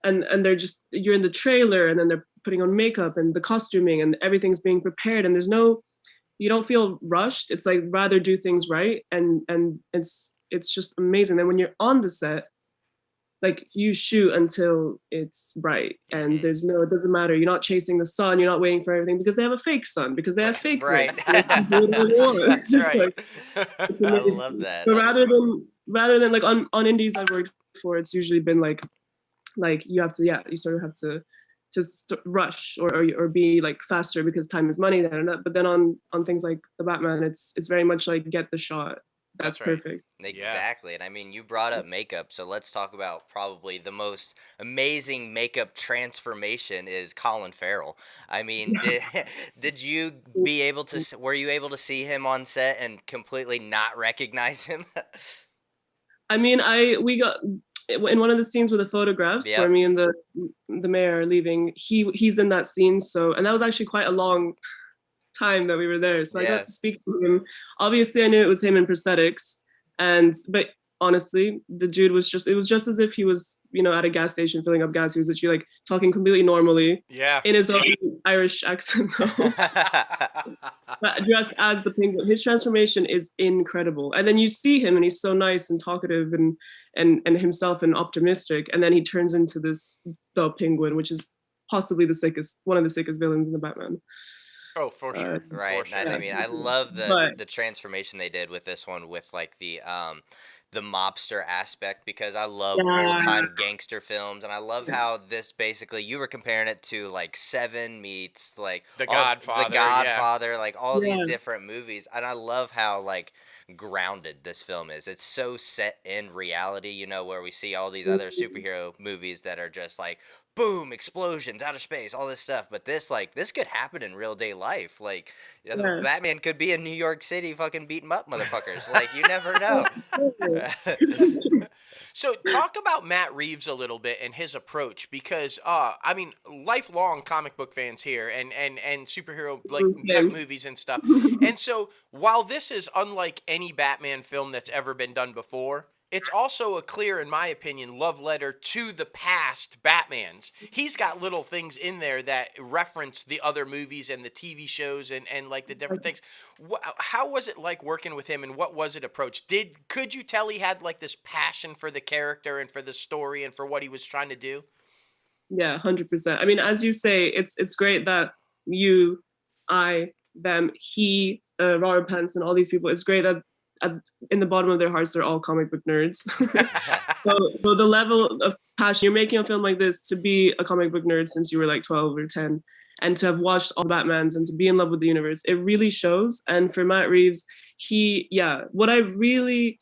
and they're just, you're in the trailer and then they're putting on makeup and the costuming and everything's being prepared, and there's no, you don't feel rushed. It's like, rather do things right, and it's just amazing. Then when you're on the set, like, you shoot until it's right, and Hmm. there's no, it doesn't matter, you're not chasing the sun, you're not waiting for everything, because they have a fake sun, because they have Right. fake Right. wind, they can do whatever they want. That's right. Like, it's I amazing. love that. So rather than like on indies I've worked for, it's usually been like you have to, yeah, you sort of have to rush, or be like faster because time is money, but then on things like the Batman, it's very much like, get the shot, that's That's right. perfect. Yeah. Exactly. And I mean, you brought up makeup, so let's talk about probably the most amazing makeup transformation is Colin Farrell. I mean, did you be able to were you able to see him on set and completely not recognize him? I mean, we got in one of the scenes with the photographs where Yep. me and the mayor are leaving. He's in that scene, so, and that was actually quite a long time that we were there. So I Yeah. got to speak to him. Obviously, I knew it was him in prosthetics, but honestly, the dude was just, it was just as if he was, at a gas station filling up gas. He was literally like talking completely normally Yeah. in his own Irish accent, though. But dressed as the penguin. His transformation is incredible. And then you see him and he's so nice and talkative and himself and optimistic. And then he turns into the penguin, which is possibly one of the sickest villains in the Batman. Oh, for sure. Right. For And I sure. mean, I love But the transformation they did with this one, with like the mobster aspect, because I love yeah, old time gangster films, and I love how this basically, you were comparing it to like Seven meets like The all Godfather, the yeah. Godfather, like all these yeah, different movies, and I love how like grounded this film is. It's so set in reality, you know, where we see all these other superhero movies that are just like boom, explosions, outer space, all this stuff. But this could happen in real day life. Like, Yeah. Batman could be in New York City fucking beating up motherfuckers. Like, you never know. So talk about Matt Reeves a little bit and his approach, because I mean, lifelong comic book fans here and superhero like type movies and stuff. And so while this is unlike any Batman film that's ever been done before, it's also a clear, in my opinion, love letter to the past Batmans. He's got little things in there that reference the other movies and the TV shows and like the different things. How was it like working with him, and what was it approach? Could you tell he had like this passion for the character and for the story and for what he was trying to do? Yeah, 100%. I mean, as you say, it's great that you, I, them, he, Robert Pattinson, all these people. It's great that in the bottom of their hearts, they're all comic book nerds. so the level of passion, you're making a film like this to be a comic book nerd since you were like 12 or 10, and to have watched all the Batmans and to be in love with the universe, it really shows. And for Matt Reeves, what I really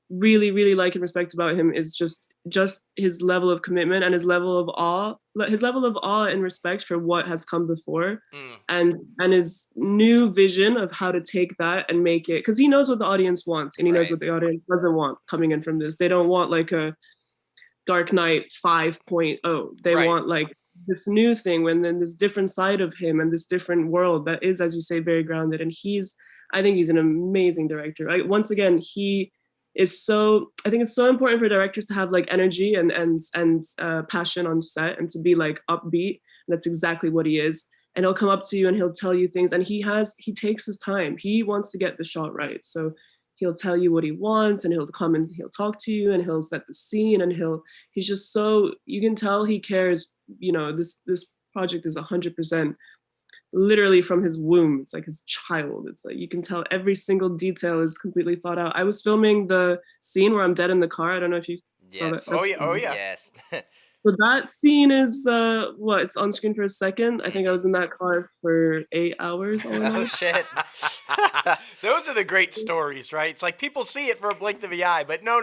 like and respect about him is just his level of commitment and his level of awe and respect for what has come before, and his new vision of how to take that and make it, because he knows what the audience wants and he knows what the audience doesn't want coming in from this. They don't want like a Dark Knight 5.0. They want like this new thing, when then this different side of him and this different world that is, as you say, very grounded. And I think he's an amazing director. Once again, I think it's so important for directors to have like energy and passion on set, and to be like upbeat. And that's exactly what he is. And he'll come up to you and he'll tell you things, and he takes his time. He wants to get the shot right. So he'll tell you what he wants, and he'll come and he'll talk to you, and he'll set the scene, and he's just so, you can tell he cares. You know, this project is 100% literally from his womb. It's like his child. It's like you can tell every single detail is completely thought out. I was filming the scene where I'm dead in the car. I don't know if you saw that. Oh yeah. Yes. So that scene is it's on screen for a second. I think I was in that car for 8 hours. Oh shit. Those are the great stories, right? It's like people see it for a blink of the eye, but no.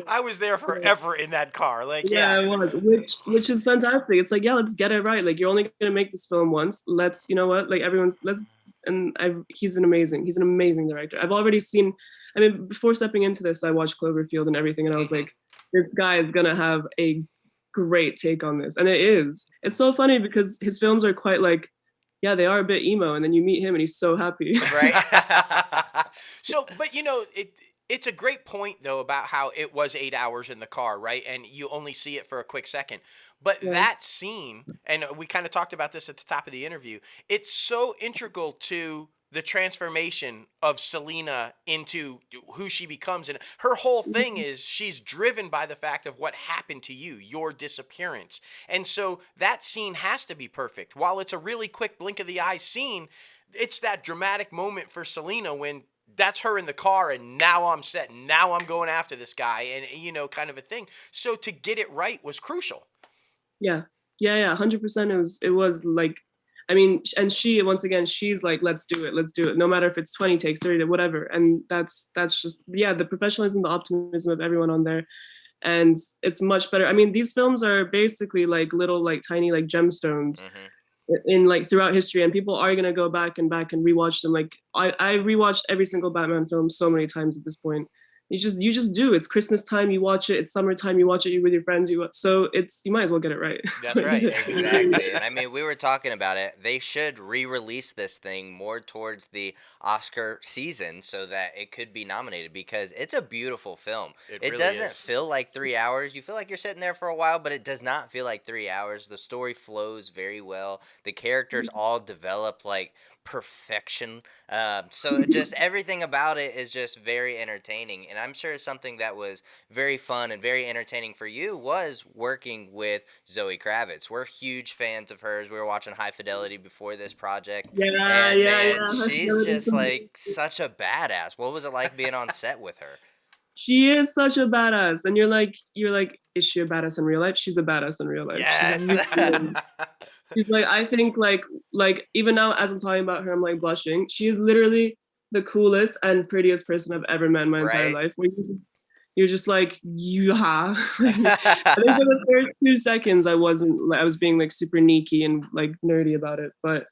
I was there forever in that car. Like, yeah. It was, which is fantastic. It's like, yeah, let's get it right. Like, you're only gonna make this film once. Let's, you know what? Like, he's an amazing director. I've already seen. I mean, before stepping into this, I watched Cloverfield and everything, and I was like, this guy is gonna have a great take on this. And it is. It's so funny because his films are quite like, yeah, they are a bit emo, and then you meet him and he's so happy. Right. So, but you know, it's a great point though about how it was 8 hours in the car, right? And you only see it for a quick second. But that scene, and we kind of talked about this at the top of the interview, it's so integral to the transformation of Selena into who she becomes. And her whole thing is she's driven by the fact of what happened to you, your disappearance. And so that scene has to be perfect. While it's a really quick blink of the eye scene, it's that dramatic moment for Selena when that's her in the car, and now I'm set. Now I'm going after this guy, and, you know, kind of a thing. So to get it right was crucial. Yeah. 100%. It was like, I mean, and she's like, let's do it. No matter if it's 20 takes, 30, whatever. And that's just, the professionalism, the optimism of everyone on there. And it's much better. I mean, these films are basically like little, like tiny, like gemstones in like throughout history. And people are going to go back and rewatch them. Like I rewatched every single Batman film so many times at this point. You just do. It's Christmas time, you watch it. It's summertime, you watch it. You're with your friends. So you might as well get it right. That's right. Exactly. And I mean, we were talking about it. They should re-release this thing more towards the Oscar season so that it could be nominated, because it's a beautiful film. It really doesn't feel like 3 hours. You feel like you're sitting there for a while, but it does not feel like 3 hours. The story flows very well. The characters all develop like perfection. So just everything about it is just very entertaining, and I'm sure something that was very fun and very entertaining for you was working with Zoe Kravitz. We're huge fans of hers. We were watching High Fidelity before this project, and she's just like such a badass. What was it like being on set with her? She is such a badass, and you're like, is she a badass in real life? She's a badass in real life. Yes. She's like, I think like even now as I'm talking about her, I'm like blushing. She is literally the coolest and prettiest person I've ever met in my entire Right. life. You're just like, yeah. I think for the first 2 seconds, I was being like super neaky and like nerdy about it. But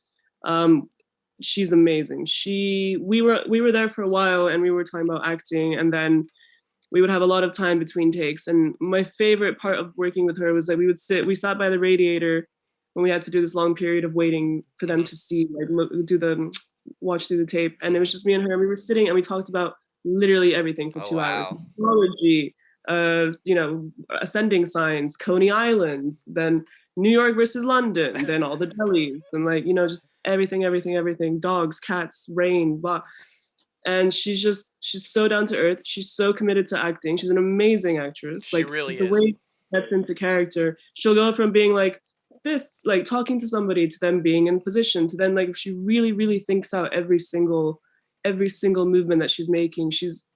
she's amazing. We were there for a while and we were talking about acting, and then we would have a lot of time between takes. And my favorite part of working with her was that we sat by the radiator when we had to do this long period of waiting for them to see, like watch through the tape. And it was just me and her. And we were sitting and we talked about literally everything for Oh, 2 hours. wow. Astrology, ascending signs, Coney Islands, then New York versus London, then all the delis, and like, just everything, dogs, cats, rain, blah. And she's so down to earth. She's so committed to acting. She's an amazing actress. She Like really the is. way she gets into character, she'll go from being like this, like talking to somebody, to them being in position, to then like she really, really thinks out every single movement that she's making. She's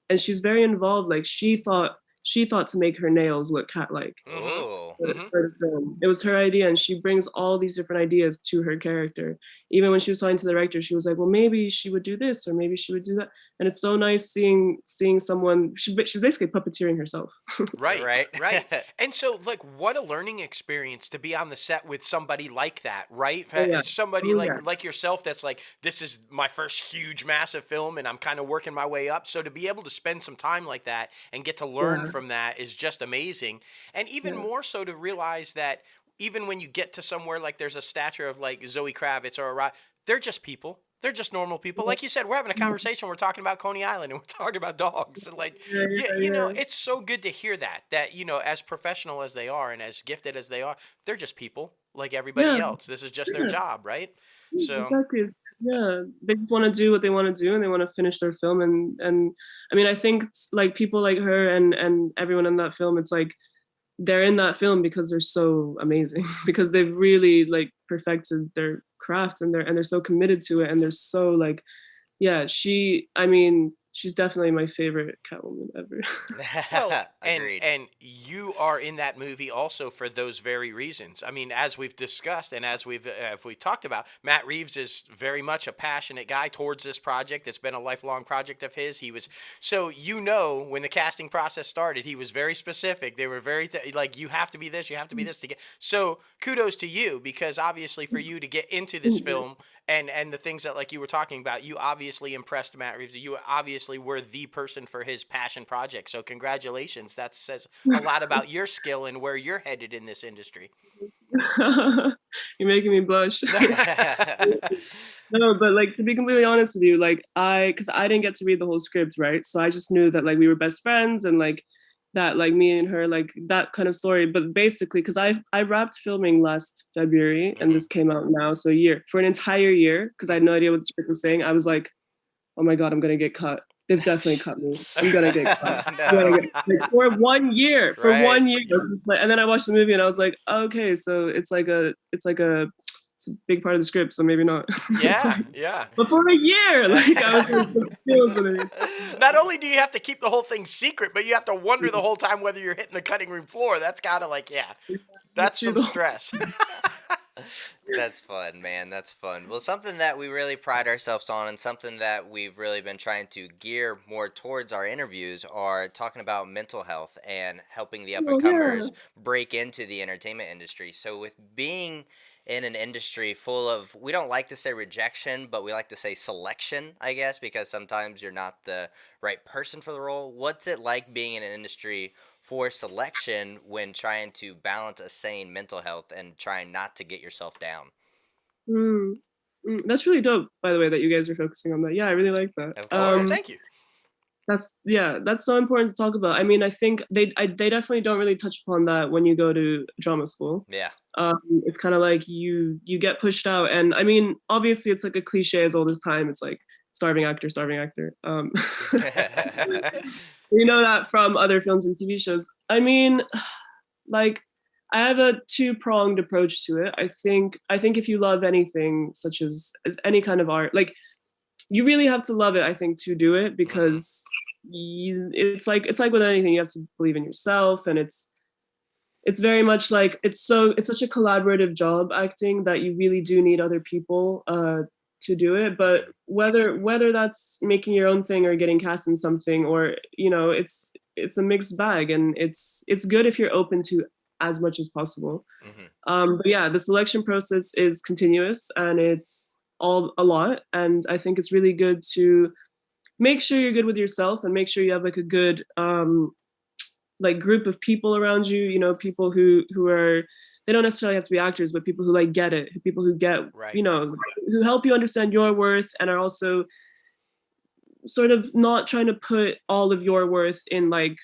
very involved. Like she thought to make her nails look cat-like. Ooh. For the film. It was her idea, and she brings all these different ideas to her character. Even when she was talking to the director, she was like, well, maybe she would do this, or maybe she would do that. And it's so nice seeing someone, she's basically puppeteering herself. Right. And so, like, what a learning experience to be on the set with somebody like that, right? Oh, yeah. Somebody Oh, yeah. like yourself that's like, this is my first huge, massive film, and I'm kind of working my way up. So to be able to spend some time like that and get to learn from that is just amazing. And even more so to realize that even when you get to somewhere like there's a stature of like Zoe Kravitz or they're just people. They're just normal people. Like you said, we're having a conversation. We're talking about Coney Island and we're talking about dogs. And like, it's so good to hear that, as professional as they are and as gifted as they are, they're just people like everybody else. This is just their job, right? So Exactly. Yeah, they just want to do what they want to do, and they want to finish their film. And I mean, I think like people like her and everyone in that film, it's like they're in that film because they're so amazing, because they've really like perfected their craft, and they're so committed to it, and they're so like, she's definitely my favorite Catwoman ever. well, Agreed. and you are in that movie also for those very reasons. I mean, as we've discussed and as we talked about, Matt Reeves is very much a passionate guy towards this project. It's been a lifelong project of his. He was when the casting process started, he was very specific. They were very like, you have to be this, you have to be this to get. So kudos to you, because obviously for you to get into this film and the things that like you were talking about, you obviously impressed Matt Reeves. You obviously were the person for his passion project. So congratulations. That says a lot about your skill and where you're headed in this industry. You're making me blush. No, but like, to be completely honest with you, like because I didn't get to read the whole script, right? So I just knew that like we were best friends, and like that, like me and her, like that kind of story. But basically, because I wrapped filming last February, and this came out now, so for an entire year, because I had no idea what the script was saying. I was like, oh my god, I'm gonna get cut. They've definitely cut me. I'm gonna get cut. Like, for 1 year. For Right. 1 year. And then I watched the movie and I was like, okay, so it's a big part of the script, so maybe not. Yeah. But for a year, like I was like, Not only do you have to keep the whole thing secret, but you have to wonder the whole time whether you're hitting the cutting room floor. That's kind of like, that's some stress. That's fun, man. That's fun. Well, something that we really pride ourselves on, and something that we've really been trying to gear more towards our interviews, are talking about mental health and helping the up-and-comers break into the entertainment industry. So with being in an industry full of, we don't like to say rejection, but we like to say selection, I guess, because sometimes you're not the right person for the role. What's it like being in an industry for selection when trying to balance a sane mental health and trying not to get yourself down? That's really dope, by the way, that you guys are focusing on that. Yeah, I really like that. Of course. Thank you. That's so important to talk about. I mean, I think they definitely don't really touch upon that when you go to drama school. Yeah. It's kind of like you get pushed out, and I mean, obviously, it's like a cliche as old as time. It's like starving actor. You know that from other films and TV shows. I mean, like, I have a two-pronged approach to it. I think if you love anything, such as any kind of art, like, you really have to love it, I think, to do it, because it's like with anything, you have to believe in yourself, and it's very much like it's such a collaborative job, acting, that you really do need other people to do it. But whether that's making your own thing or getting cast in something, or it's a mixed bag, and it's good if you're open to as much as possible. But yeah, the selection process is continuous, and it's all a lot, and I think it's really good to make sure you're good with yourself, and make sure you have like a good like group of people around you, people who are, they don't necessarily have to be actors, but people who like get it, people who get, Right. who help you understand your worth, and are also sort of not trying to put all of your worth in like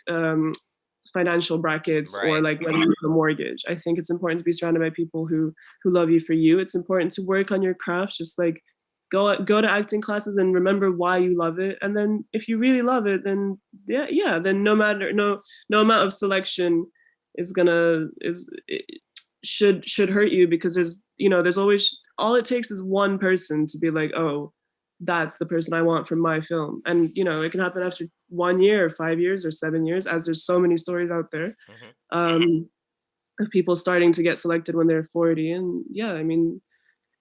financial brackets, or Right. like whether you have a mortgage. I think it's important to be surrounded by people who love you for you. It's important to work on your craft, just like go to acting classes and remember why you love it. And then if you really love it, then then no amount of selection should hurt you, because there's always, all it takes is one person to be like, oh, that's the person I want from my film. And it can happen after 1 year or 5 years or 7 years, as there's so many stories out there of people starting to get selected when they're 40. And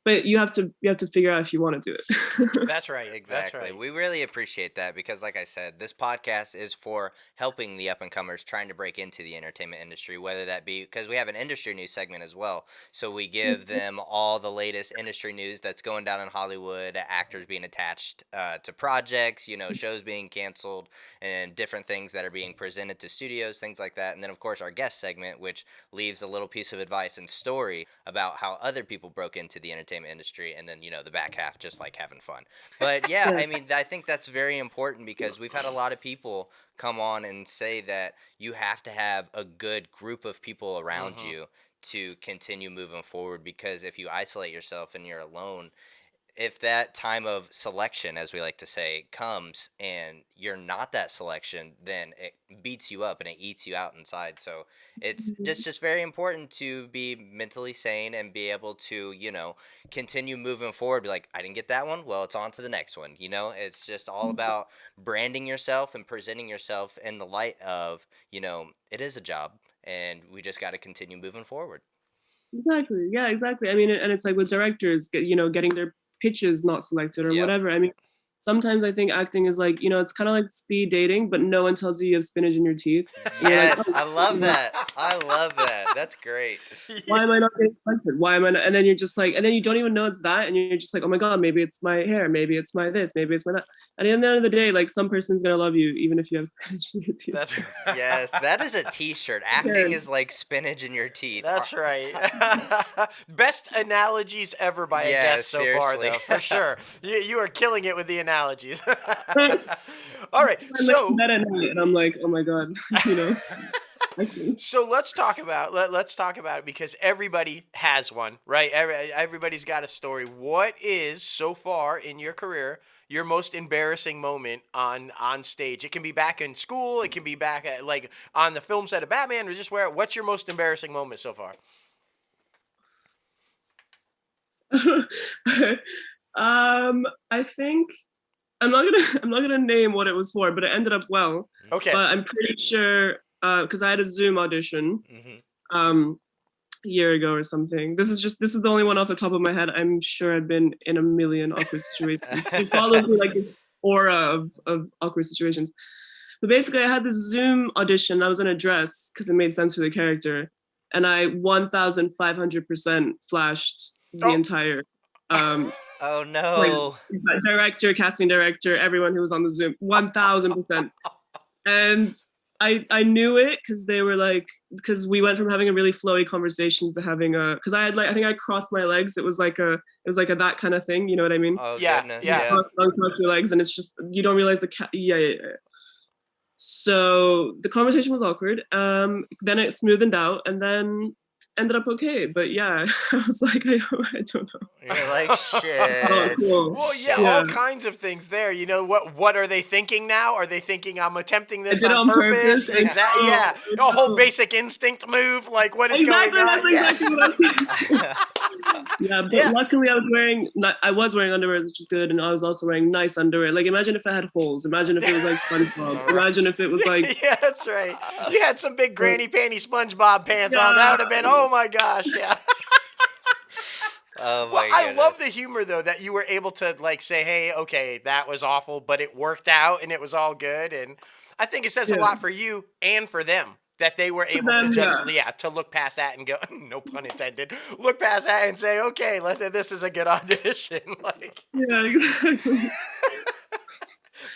but you have to figure out if you want to do it. That's right. Exactly. That's right. We really appreciate that, because like I said, this podcast is for helping the up and comers trying to break into the entertainment industry, whether that be, because we have an industry news segment as well. So we give them all the latest industry news that's going down in Hollywood, actors being attached to projects, shows being canceled, and different things that are being presented to studios, things like that. And then of course our guest segment, which leaves a little piece of advice and story about how other people broke into the entertainment industry, and then the back half, just like having fun. But yeah, I mean, I think that's very important, because we've had a lot of people come on and say that you have to have a good group of people around you to continue moving forward, because if you isolate yourself and you're alone, if that time of selection, as we like to say, comes and you're not that selection, then it beats you up and it eats you out inside. So it's just very important to be mentally sane and be able to, continue moving forward. Be like, I didn't get that one. Well, it's on to the next one. It's just all about branding yourself and presenting yourself in the light of, it is a job, and we just got to continue moving forward. Exactly. Yeah, exactly. I mean, and it's like with directors, getting their pitches not selected or Yep. whatever. I mean, sometimes I think acting is like, it's kind of like speed dating, but no one tells you have spinach in your teeth. Yes, I love that. I love that. That's great. Why am I not getting selected? Why am I not? And then you're just like, and then you don't even know it's that, and you're just like, oh my god, maybe it's my hair, maybe it's my this, maybe it's my that. And at the end of the day, like, some person's gonna love you even if you have spinach in your teeth. That's Yes, that is a t-shirt. Acting is like spinach in your teeth. That's right. Best analogies ever by a Yeah, guest so far, seriously. though, for sure. You are killing it with the analogies. All right, I so that at night, and I'm like, oh my god, so let's talk about it, because everybody has one, right? Everybody's got a story. What is, so far in your career, your most embarrassing moment on stage? It can be back in school, it can be back at, like, on the film set of Batman, or just where. What's your most embarrassing moment so far? I think I'm not gonna name what it was for, but it ended up well. Okay. But I'm pretty sure because I had a Zoom audition a year ago or something. This is the only one off the top of my head. I'm sure I've been in a million awkward situations. It follows me like this aura of awkward situations. But basically, I had this Zoom audition. I was in a dress because it made sense for the character, and I 1,500% flashed the entire. Oh no. Like, director, casting director, everyone who was on the Zoom, 1,000%. And I knew it because they were like, because we went from having a really flowy conversation to having because I think I crossed my legs. It was like a that kind of thing. You know what I mean? Oh Yeah, goodness. yeah. Cross your legs, and it's just, you don't realize yeah. So the conversation was awkward. Then it smoothened out, and then ended up okay. But yeah, I was like, I don't know. You're like, shit. Cool. Well, yeah, all kinds of things there. What are they thinking now? Are they thinking I'm attempting this I did on on purpose? purpose. Exactly. Yeah, a whole Basic Instinct move. Like, what is going on? That's exactly what I was thinking. Yeah, but luckily I was wearing underwear, which is good, and I was also wearing nice underwear. Like, imagine if it had holes. Imagine if it was like SpongeBob. Imagine if it was like. Yeah, that's right. You had some big granny panty SpongeBob pants on. That would have been, oh my gosh, yeah. Oh Well, my I love the goodness. humor though that you were able to like say, "Hey, okay, that was awful, but it worked out and it was all good." And I think it says a Yeah. lot for you and for them that they were For able to them, just yeah. to look past that and go, no pun intended, look past that and say, "Okay, this is a good audition." Like, Yeah, exactly.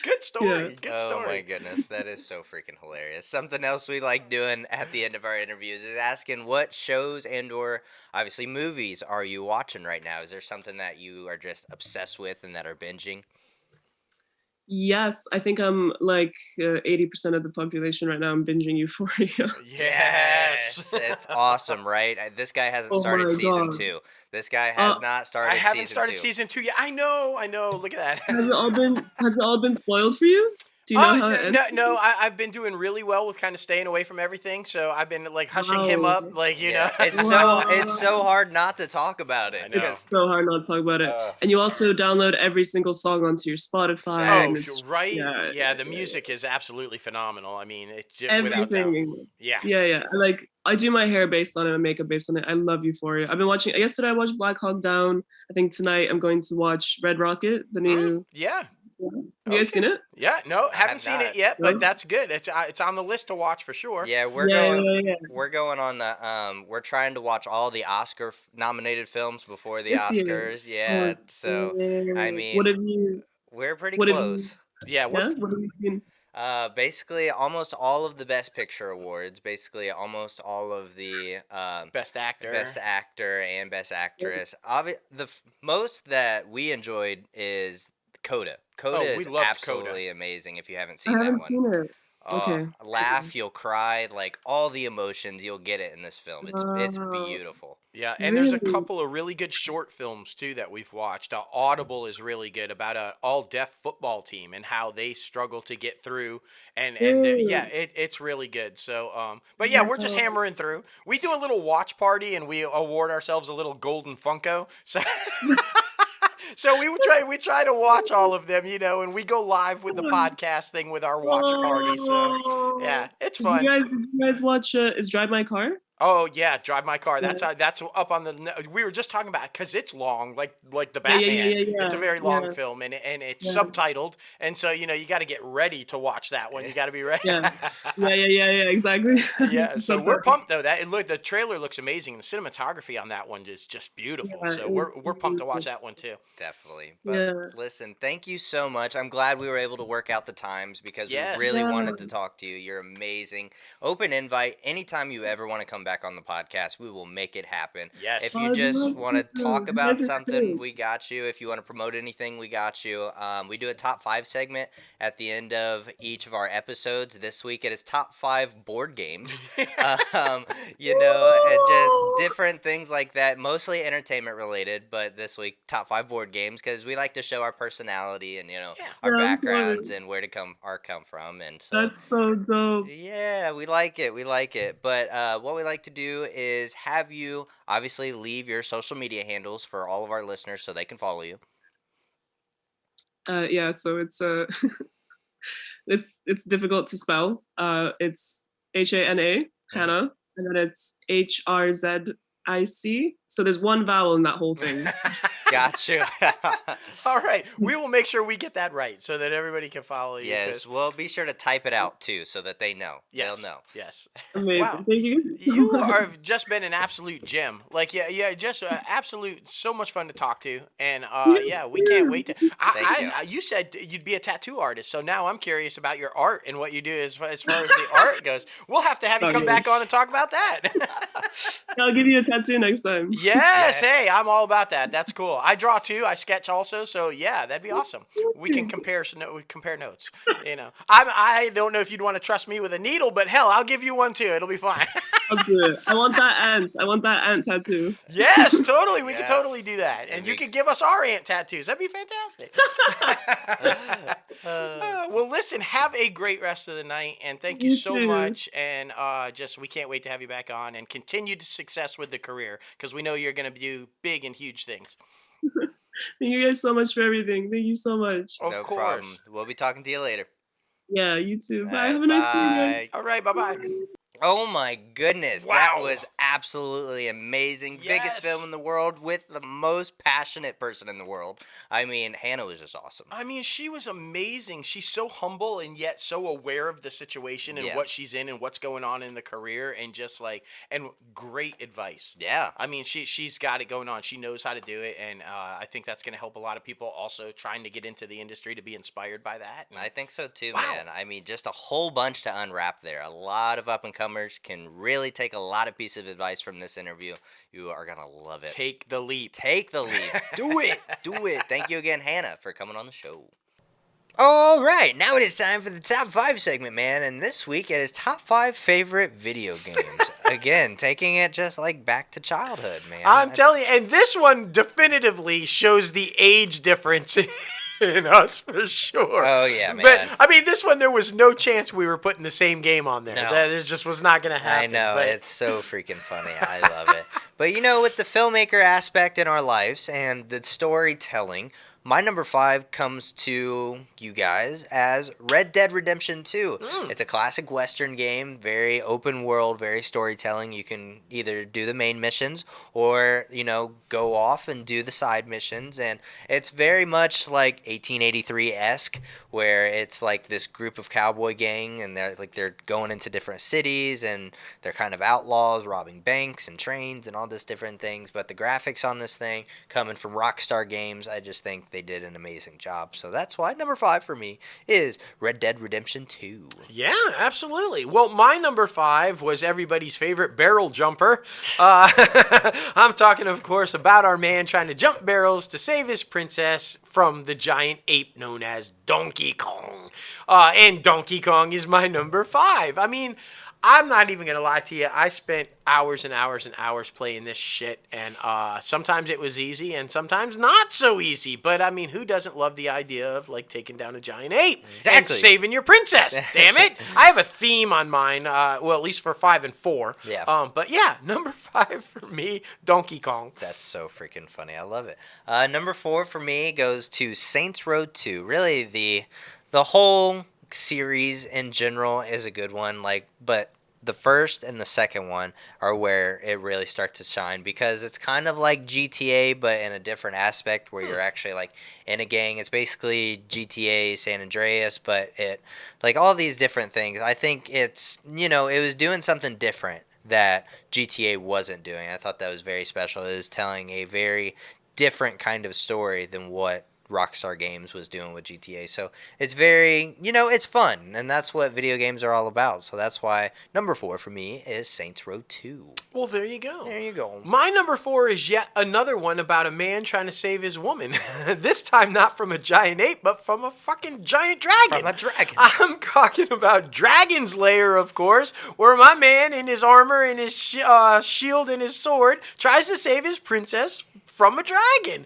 good Yeah. story, good Oh my story. goodness, that is so freaking hilarious. Something else we like doing at the end of our interviews is asking what shows and or obviously movies are you watching right now? Is there something that you are just obsessed with and that are binging? Yes, I think I'm like 80% of the population right now. I'm binging Euphoria. Yes. Yes, it's awesome, right? This guy hasn't Oh started my season god. 2. This guy Uh, has not I started haven't season started 2. season 2 yet. I know. Look at that. has it all been spoiled for you? Do you know how it ends? No. I've been doing really well with kind of staying away from everything. So I've been like hushing him Wow. up, like Yeah, it's so Wow. it's so hard not to talk about I it know. because It's so hard not to talk about it. uh, And you also download every single song onto your Spotify, Oh, and facts. it's right. yeah, Yeah, the music is absolutely phenomenal. I mean, it's just, without doubt. everything. Yeah. Yeah. I do my hair based on it and makeup based on it. I love Euphoria. I've been watching. Yesterday I watched Black Hawk Down. I think tonight I'm going to watch Red Rocket, the new. Yeah. Have you guys seen Okay. it? Yeah. No, I haven't have seen it not. yet, but No? that's good. It's on the list to watch for sure. Yeah, Yeah. we're going on the we're trying to watch all the Oscar nominated films before the This year. Oscars. Oh, Yeah, so I sick. mean, we're pretty What have you? close. Yeah. Yeah. What have you seen? Basically almost all of the best picture awards, basically almost all of the Best actor. best actor and best actress. Most that we enjoyed is Coda. Coda Oh, we is loved Coda. absolutely amazing if you haven't I seen that haven't one. seen it. Okay. Laugh, you'll cry, like all the emotions, you'll get it in this film. It's Wow. beautiful. Yeah, and there's a Really? couple of really good short films too that we've watched. Audible is really good about a all deaf football team and how they struggle to get through, yeah, Good. it's really good. So, but yeah, we're just Wow. hammering through. We do a little watch party and we award ourselves a little golden Funko. So. So we try to watch all of them, and we go live with the podcast thing with our watch party. So yeah, Oh. it's Did you fun. guys watch is Drive My Car? Oh yeah, Drive My Car. Yeah. That's up on the. We were just talking about because it's long, like the Yeah, Batman. yeah. It's a very long Yeah. film, and it's Yeah. subtitled, and so you got to get ready to watch that one. You got to be ready. Yeah. Yeah, exactly. Yeah, This is so so we're funny. pumped though. The trailer looks amazing. The cinematography on that one is just beautiful. Yeah, So we're pumped to watch that one too. Definitely. But yeah. listen, thank you so much. I'm glad we were able to work out the times because Yes. we really Yeah. wanted to talk to you. You're amazing. Open invite. Anytime you ever want to come back on the podcast, we will make it happen. Yes. If Oh, you I'd just love want to to. talk You about guys are something, great. we got you. If you want to promote anything, we got you. We do a top 5 segment at the end of each of our episodes. This week it is top 5 board games. And just different things like that, mostly entertainment related, but this week top 5 board games because we like to show our personality and our Yeah, of backgrounds course. and where to come from, and so That's so dope. yeah, we like it. But what we like to do is have you obviously leave your social media handles for all of our listeners so they can follow you. Yeah, so it's it's difficult to spell. It's Hana, Hannah, and then it's Hrzic. So there's one vowel in that whole thing. Got you. All right, we will make sure we get that right so that everybody can follow you. Yes, 'cause- well, be sure to type it out too so that they know. Yes. They'll know. Yes. Amazing. Wow. Thank you so You much. have just been an absolute gem. Like, yeah, just absolute, so much fun to talk to, and yeah, we can't wait to. You said you'd be a tattoo artist, so now I'm curious about your art and what you do as far as the art goes. We'll have to have you come Okay. back on and talk about that. I'll give you a tattoo next time. Yes, hey, I'm all about that. That's cool. I draw too. I sketch also, so yeah, that'd be awesome. We can compare notes. I don't know if you'd want to trust me with a needle, but hell, I'll give you one too. It'll be fine. I'll do it. I want that ant tattoo. Yes, totally. We can Yes. totally do that, and you can give us our ant tattoos. That'd be fantastic. Well, listen, have a great rest of the night, and thank you You so too. much. And we can't wait to have you back on and continued success with the career because we know you're going to do big and huge things. Thank you guys so much for everything. Thank you so much. Of No course. problem. We'll be talking to you later. Yeah, you too. Bye. All Have a nice day, guys. bye. All right. Bye bye. Oh my goodness, that Wow. was absolutely amazing. Biggest Yes. film in the world with the most passionate person in the world. I mean, Hannah was just awesome. I mean, she was amazing. She's so humble and yet so aware of the situation and Yeah. what she's in and what's going on in the career, and just like, and great advice. Yeah. I mean, she's got it going on. She knows how to do it, and I think that's going to help a lot of people also trying to get into the industry to be inspired by that. I think so too, Wow. man. I mean, just a whole bunch to unwrap there. A lot of up and comers can really take a lot of pieces of advice from this interview. You are gonna love it. Take the leap. Take the lead. Do it. Do it. Thank you again, Hannah, for coming on the show. All right, now it is time for the top 5 segment, man. And this week it is top 5 favorite video games. Again, taking it just like back to childhood, man. I'm telling you, and this one definitively shows the age difference in us for sure. Oh, yeah, man. But I mean, this one there was no chance we were putting the same game on there. No. That it just was not going to happen. I know, but it's so freaking funny. I love it. But you know, with the filmmaker aspect in our lives and the storytelling, my number 5 comes to you guys as Red Dead Redemption 2. It's a classic Western game, very open world, very storytelling. You can either do the main missions or, you know, go off and do the side missions. And it's very much like 1883-esque, where it's like this group of cowboy gang and they're going into different cities and they're kind of outlaws, robbing banks and trains and all this different things. But the graphics on this thing, coming from Rockstar Games, I just think they did an amazing job. So that's why number 5 for me is Red Dead Redemption 2. yeah, absolutely. Well, my number 5 was everybody's favorite barrel jumper. I'm talking, of course, about our man trying to jump barrels to save his princess from the giant ape known as Donkey Kong. And Donkey Kong is my number 5. I mean, I'm not even going to lie to you. I spent hours and hours and hours playing this shit, and sometimes it was easy and sometimes not so easy. But, I mean, who doesn't love the idea of, like, taking down a giant ape and Exactly. saving your princess? Damn it. I have a theme on mine, well, at least for 5 and 4. Yeah. But, yeah, number 5 for me, Donkey Kong. That's so freaking funny. I love it. Number 4 for me goes to Saints Row 2. Really, the whole series in general is a good one. But the first and the second one are where it really starts to shine, because it's kind of like GTA, but in a different aspect, where you're actually like in a gang. It's basically GTA San Andreas, but it like all these different things. I think it's, you know, it was doing something different that GTA wasn't doing. I thought that was very special. It was telling a very different kind of story than what Rockstar Games was doing with GTA. So it's very, you know, it's fun, and that's what video games are all about. So that's why number 4 for me is Saints Row 2. Well, there you go. There you go. My number 4 is yet another one about a man trying to save his woman. This time not from a giant ape, but from a fucking giant dragon. From a dragon. I'm talking about Dragon's Lair, of course, where my man in his armor and his shield and his sword tries to save his princess from a dragon.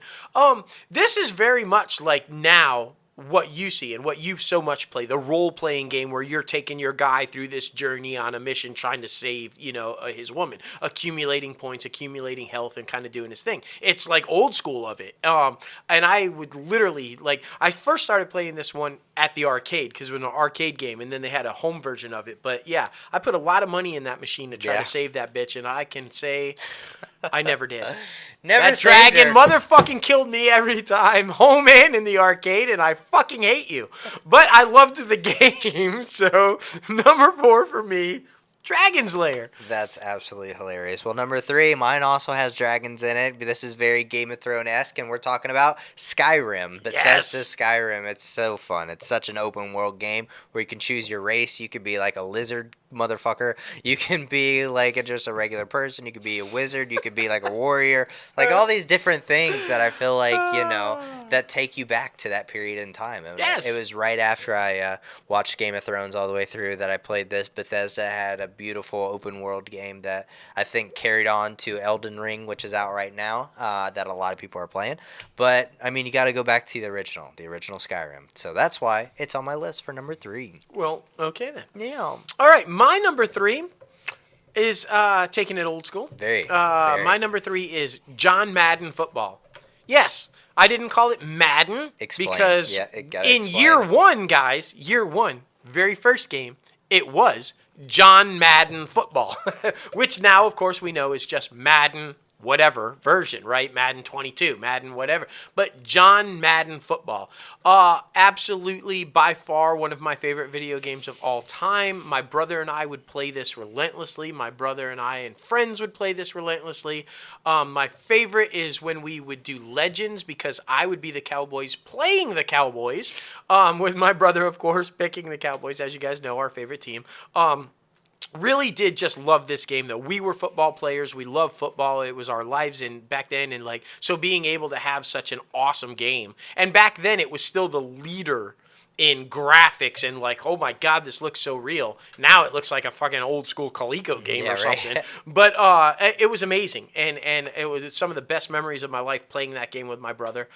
This is very much like now what you see and what you so much play, the role-playing game where you're taking your guy through this journey on a mission trying to save, you know, his woman, accumulating points, accumulating health, and kind of doing his thing. It's like old school of it. And I would literally, like, I first started playing this one at the arcade because it was an arcade game, and then they had a home version of it. But yeah, I put a lot of money in that machine to try to save that bitch, and I can say I never did. Never that saved dragon her. motherfucking killed me every time, home and in the arcade, and I fucking hate you. But I loved the game, so number 4 for me, Dragon's Lair. That's absolutely hilarious. Well, number 3, mine also has dragons in it. This is very Game of Thrones-esque, and we're talking about Skyrim. Bethesda Skyrim. It's so fun. It's such an open world game where you can choose your race. You could be like a lizard motherfucker. You can be like just a regular person. You could be a wizard. You could be like a warrior. Like all these different things that I feel like, you know, that take you back to that period in time. And Yes. It was right after I watched Game of Thrones all the way through that I played this. Bethesda had a beautiful open world game that I think carried on to Elden Ring, which is out right now, that a lot of people are playing. But I mean, you got to go back to the original Skyrim. So that's why it's on my list for number 3. Well, okay then. Yeah. All right, my number 3 is taking it old school. Very. My number 3 is John Madden football. Yes, I didn't call it Madden Explain. because Yeah, it gotta in explain. year 1, guys, year 1, very first game, it was John Madden Football, which now, of course, we know is just Madden whatever version, right? Madden 22, Madden whatever. But John Madden Football, absolutely by far one of my favorite video games of all time. My brother and I would play this relentlessly. My brother and I and friends would play this relentlessly. My favorite is when we would do Legends, because I would be the Cowboys playing the Cowboys, with my brother, of course, picking the Cowboys, as you guys know, our favorite team. Really did just love this game, though. We were football players. We loved football. It was our lives back then. And so being able to have such an awesome game. And back then it was still the leader in graphics and oh my God, this looks so real. Now it looks like a fucking old school Coleco game or something. Right. But it was amazing. And it was some of the best memories of my life playing that game with my brother.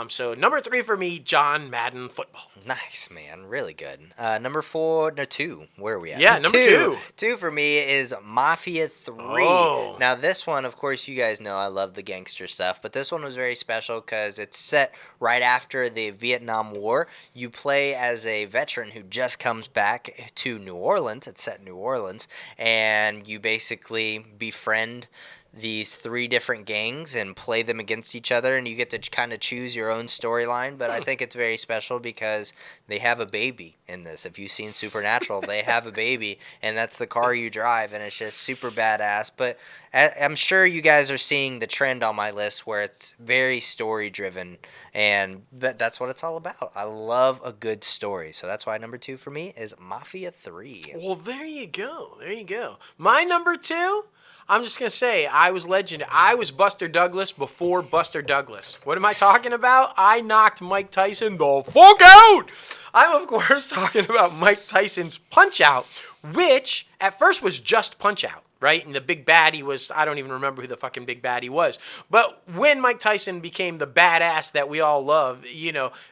So number 3 for me, John Madden Football. Nice, man. Really good. Number 2. Where are we at? Yeah, number 2. 2 for me is Mafia 3. Oh. Now, this one, of course, you guys know I love the gangster stuff, but this one was very special because it's set right after the Vietnam War. You play as a veteran who just comes back to New Orleans. It's set in New Orleans, and you basically befriend these 3 different gangs and play them against each other, and you get to kind of choose your own storyline. But I think it's very special because they have a baby in this. If you've seen Supernatural, they have a baby, and that's the car you drive, and it's just super badass. But I'm sure you guys are seeing the trend on my list where it's very story driven, and that's what it's all about. I love a good story, so that's why number 2 for me is Mafia 3. Well, there you go. There you go. My number 2, I'm just going to say, I was legend. I was Buster Douglas before Buster Douglas. What am I talking about? I knocked Mike Tyson the fuck out. I'm, of course, talking about Mike Tyson's Punch-Out, which at first was just Punch-Out, right? And the big baddie was, I don't even remember who the fucking big baddie was. But when Mike Tyson became the badass that we all love,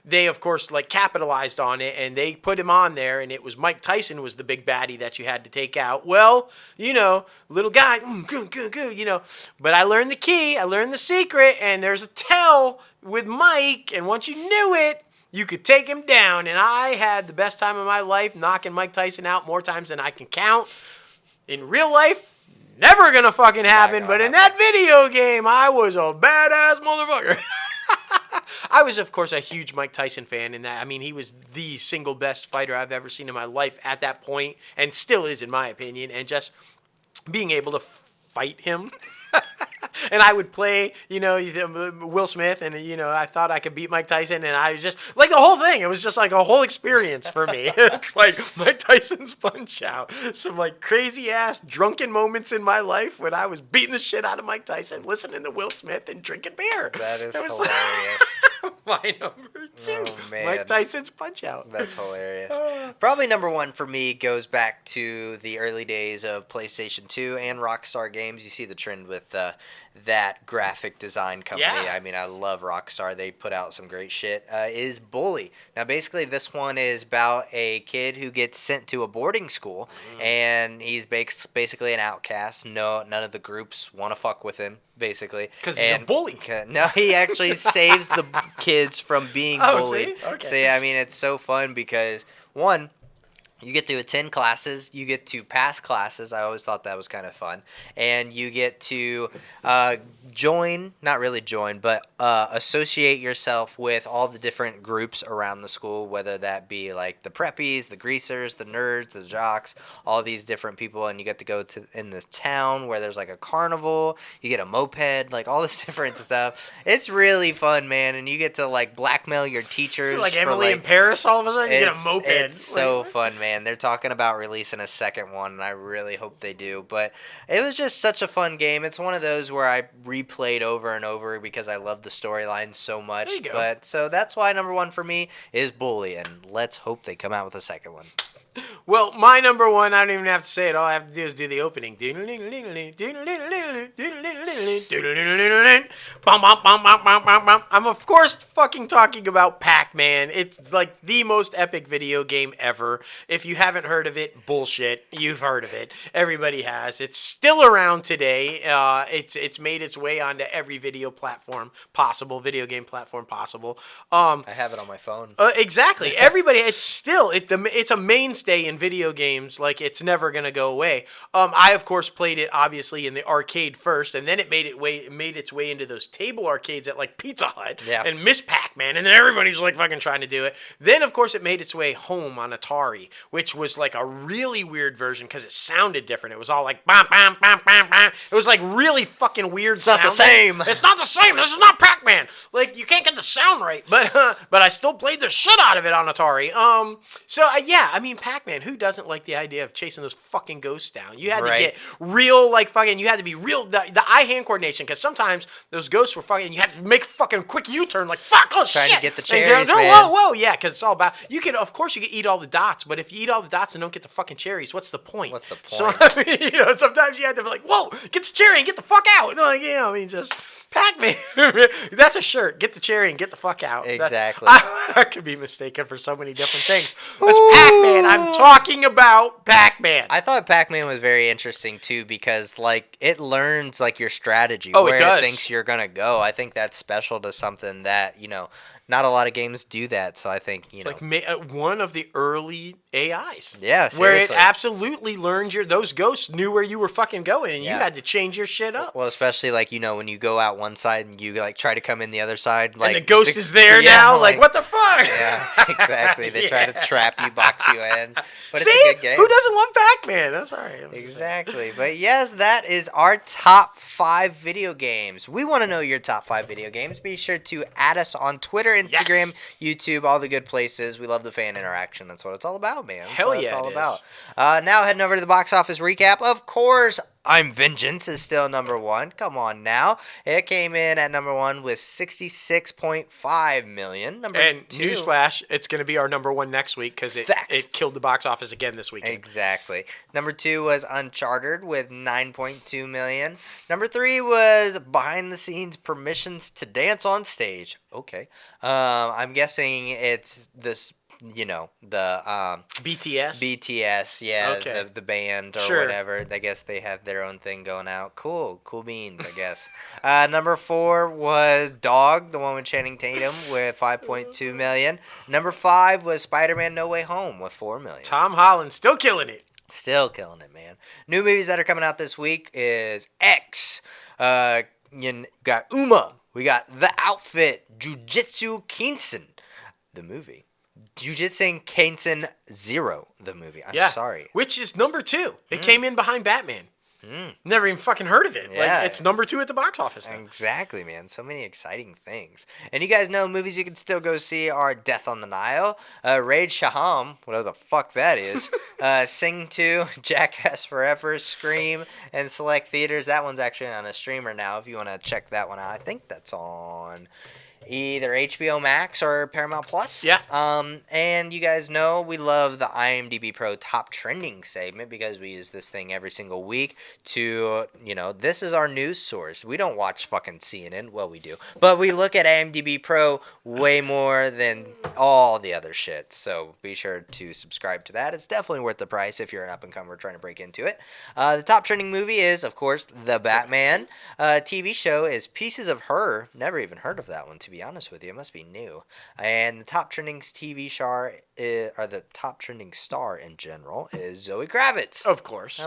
they, of course, capitalized on it, and they put him on there, and it was Mike Tyson was the big baddie that you had to take out. Well, little guy, good, But I learned the key, I learned the secret, and there's a tell with Mike, and once you knew it, you could take him down. And I had the best time of my life knocking Mike Tyson out more times than I can count. In real life, never gonna fucking happen, but in that video game, I was a badass motherfucker. I was, of course, a huge Mike Tyson fan in that. I mean, he was the single best fighter I've ever seen in my life at that point, and still is, in my opinion, and just being able to fight him. And I would play, Will Smith, and, I thought I could beat Mike Tyson, and I was just, the whole thing, it was just a whole experience for me. It's Mike Tyson's Punch-Out. Some, crazy-ass drunken moments in my life when I was beating the shit out of Mike Tyson, listening to Will Smith, and drinking beer. That is hilarious. My number 2, Mike Tyson's Punch-Out. That's hilarious. Probably number 1 for me goes back to the early days of PlayStation 2 and Rockstar Games. You see the trend with that graphic design company. Yeah. I mean, I love Rockstar. They put out some great shit. Is Bully. Now, basically, this one is about a kid who gets sent to a boarding school, and he's basically an outcast. None of the groups want to fuck with him, basically. Because he's a bully. No, he actually saves the kids from being bullied. See? Okay. So, yeah, I mean, it's so fun because, one, you get to attend classes, you get to pass classes. I always thought that was kind of fun. And you get to associate yourself with all the different groups around the school, whether that be the preppies, the greasers, the nerds, the jocks, all these different people. And you get to go to in this town where there's a carnival, you get a moped, all this different stuff. It's really fun, man. And you get to blackmail your teachers. So Emily in Paris, all of a sudden, you get a moped. It's so fun, man. They're talking about releasing a second one, and I really hope they do. But it was just such a fun game. It's one of those where I replayed over and over because I love the storyline so much. There you go. But so that's why number 1 for me is Bully, and let's hope they come out with a second one. Well, my number 1, I don't even have to say it. All I have to do is do the opening. I'm, of course, fucking talking about Pac-Man. It's the most epic video game ever. If you haven't heard of it, bullshit. You've heard of it. Everybody has. It's still around today. It's made its way onto every video game platform possible. I have it on my phone. Exactly. Everybody, it's a mainstay mainstay in video games. Like, it's never gonna go away. I of course played it obviously in the arcade first, and then it made its way into those table arcades at like Pizza Hut and Miss Pac-Man, and then everybody's like fucking trying to do it. Then of course it made its way home on Atari, which was like a really weird version because it sounded different. It was all like bam bam bam bam bam. It was like really fucking weird. It's not the same. It's not the same. This is not Pac-Man. Like, you can't get the sound right, but I still played the shit out of it on Atari. Yeah, I mean, Pac-Man. Who doesn't like the idea of chasing those fucking ghosts down? You had to get real, like fucking. You had to be real. The eye-hand coordination, because sometimes those ghosts were fucking. You had to make fucking quick U-turn, like fuck, oh trying shit, to get the cherries, man. man. Whoa, yeah, because it's all about. You can, of course, you can eat all the dots, but if you eat all the dots and don't get the fucking cherries, what's the point? What's the point? So I mean, sometimes you had to be like, whoa, get the cherry and get the fuck out. Like, I mean, just. Pac-Man. That's a shirt. Get the cherry and get the fuck out. Exactly. I could be mistaken for so many different things. That's Pac-Man. I'm talking about Pac-Man. I thought Pac-Man was very interesting too because like it learns like your strategy Oh, where it does. it thinks you're gonna go. I think that's special to something that not a lot of games do that. So I think It's like one of the early AIs. Yeah, where it seriously. absolutely learned those ghosts knew where you were fucking going, and you had to change your shit up. Well, especially like when you go out one side and you like try to come in the other side, like and the ghost is there now. Like, what the fuck? Yeah, exactly. They try to trap you, box you in. But See, it's a good game. who doesn't love Pac-Man? That's all right. Exactly. But yes, that is our top 5 video games. We want to know your top 5 video games. Be sure to add us on Twitter, Instagram, YouTube, all the good places. We love the fan interaction. That's what it's all about, man. Hell yeah, it's all it about. Now heading over to the box office recap. Of course, I'm Vengeance is still number 1. Come on now. It came in at number 1 with 66.5 million. And 2. newsflash, it's going to be our number 1 next week because it killed the box office again this weekend. Exactly. Number 2 was Uncharted with 9.2 million. Number 3 was Behind the Scenes Permissions to Dance on Stage. Okay. I'm guessing it's this, the BTS, yeah, Okay. the band or whatever. I guess they have their own thing going out. Cool beans, I guess. Number 4 was Dog, the one with Channing Tatum with 5.2 million. Number 5 was Spider-Man No Way Home with 4 million. Tom Holland still killing it. Still killing it, man. New movies that are coming out this week is X. You got Uma. We got The Outfit. Jujutsu Kaisen, the movie. Jujutsu Kaisen 0, the movie. I'm sorry. Which is number 2. It came in behind Batman. Never even fucking heard of it. Yeah. Like, it's number 2 at the box office now. Exactly, man. So many exciting things. And you guys know movies you can still go see are Death on the Nile, Raid Shaham, whatever the fuck that is, Sing 2, Jackass Forever, Scream, and select theaters. That one's actually on a streamer now if you want to check that one out. I think that's on either HBO Max or Paramount Plus. Yeah. And you guys know we love the IMDb Pro Top Trending segment because we use this thing every single week to, this is our news source. We don't watch fucking CNN. Well, we do. But we look at IMDb Pro way more than all the other shit. So be sure to subscribe to that. It's definitely worth the price if you're an up-and-comer trying to break into it. The top trending movie is, of course, The Batman. TV show is Pieces of Her. Never even heard of that one, to be honest with you. It must be new. And the top trending TV star the top trending star in general is Zoe Kravitz. Of course.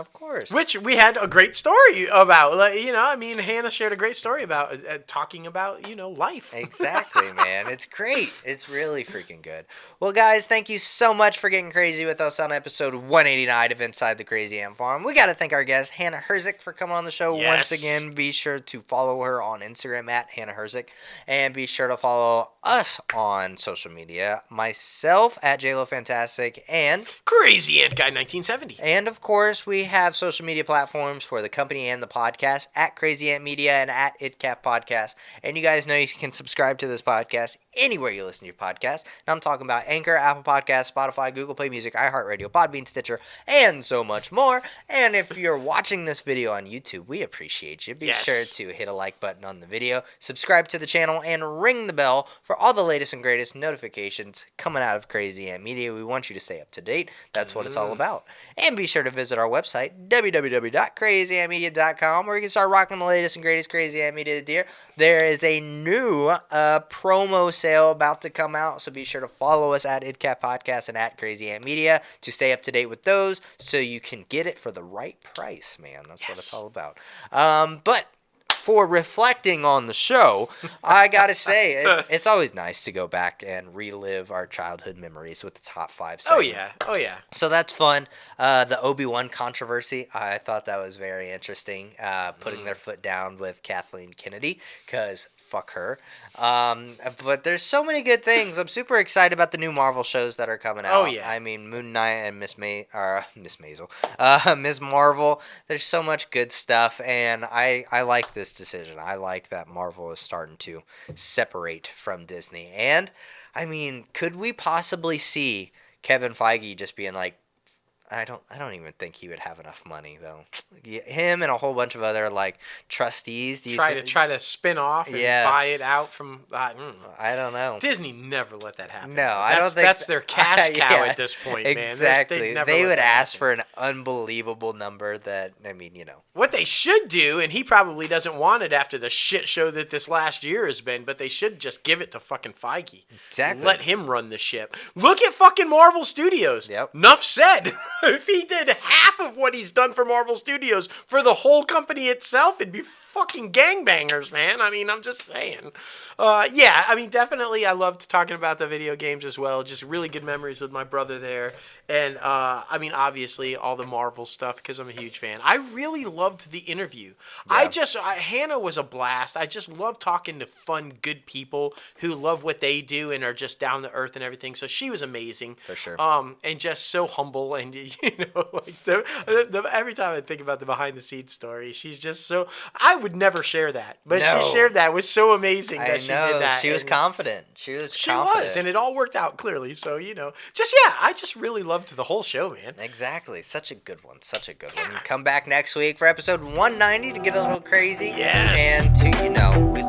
Which we had a great story about. Like, Hannah shared a great story about talking about, life. Exactly, man. It's great. It's really freaking good. Well, guys, thank you so much for getting crazy with us on episode 189 of Inside the Crazy Ant Farm. We got to thank our guest, Hana Hrzic, for coming on the show once again. Be sure to follow her on Instagram at Hana Hrzic. And be sure to follow us on social media. Myself at JLo Fantastic and Crazy Ant Guy 1970. And of course, we have social media platforms for the company and the podcast at Crazy Ant Media and at ITCAFpodcast. And you guys know you can subscribe to this podcast anywhere you listen to your podcast. Now I'm talking about Anchor, Apple Podcasts, Spotify, Google Play Music, iHeartRadio, Podbean, Stitcher, and so much more. And if you're watching this video on YouTube, we appreciate you. Be sure to hit a like button on the video, subscribe to the channel, and ring the bell for all the latest and greatest notifications coming out of Crazy Ant Media. We want you to stay up to date. That's what it's all about. And be sure to visit our website, www.crazyantmedia.com, where you can start rocking the latest and greatest Crazy Ant Media gear. There is a new promo sale about to come out, so be sure to follow us at ITCAFpodcast and at Crazy Ant Media to stay up to date with those, so you can get it for the right price, man. That's what it's all about. But for reflecting on the show, I gotta say, it's always nice to go back and relive our childhood memories with the top 5 segment. Oh yeah. So that's fun. The Obi-Wan controversy, I thought that was very interesting. Putting their foot down with Kathleen Kennedy, because fuck her. But there's so many good things. I'm super excited about the new Marvel shows that are coming out. Oh, yeah. I mean, Moon Knight and Miss Maisel. Ms. Marvel. There's so much good stuff, and I like this decision. I like that Marvel is starting to separate from Disney. And, I mean, could we possibly see Kevin Feige just being like, I don't even think he would have enough money though. Him and a whole bunch of other like trustees. Try to spin off and buy it out from. I don't know. Disney never let that happen. No, I don't think that's their cash cow at this point, man. Exactly. They would ask for an unbelievable number. That What they should do, and he probably doesn't want it after the shit show that this last year has been, but they should just give it to fucking Feige. Exactly. Let him run the ship. Look at fucking Marvel Studios. Yep. Enough said. If he did half of what he's done for Marvel Studios for the whole company itself, it'd be fucking gangbangers, man. I mean, I'm just saying. Definitely I loved talking about the video games as well. Just really good memories with my brother there. And, obviously all the Marvel stuff because I'm a huge fan. I really loved the interview. Yeah. Hana was a blast. I just love talking to fun, good people who love what they do and are just down to earth and everything. So she was amazing. For sure. And just so humble. And, every time I think about the behind the scenes story, she's just so, I would never share that. But she shared that. It was so amazing that she did that. She was confident. She was, and it all worked out clearly. So, I just really loved the whole show, man. Exactly. Such a good one. Come back next week for episode 190 to get a little crazy. Yes. And we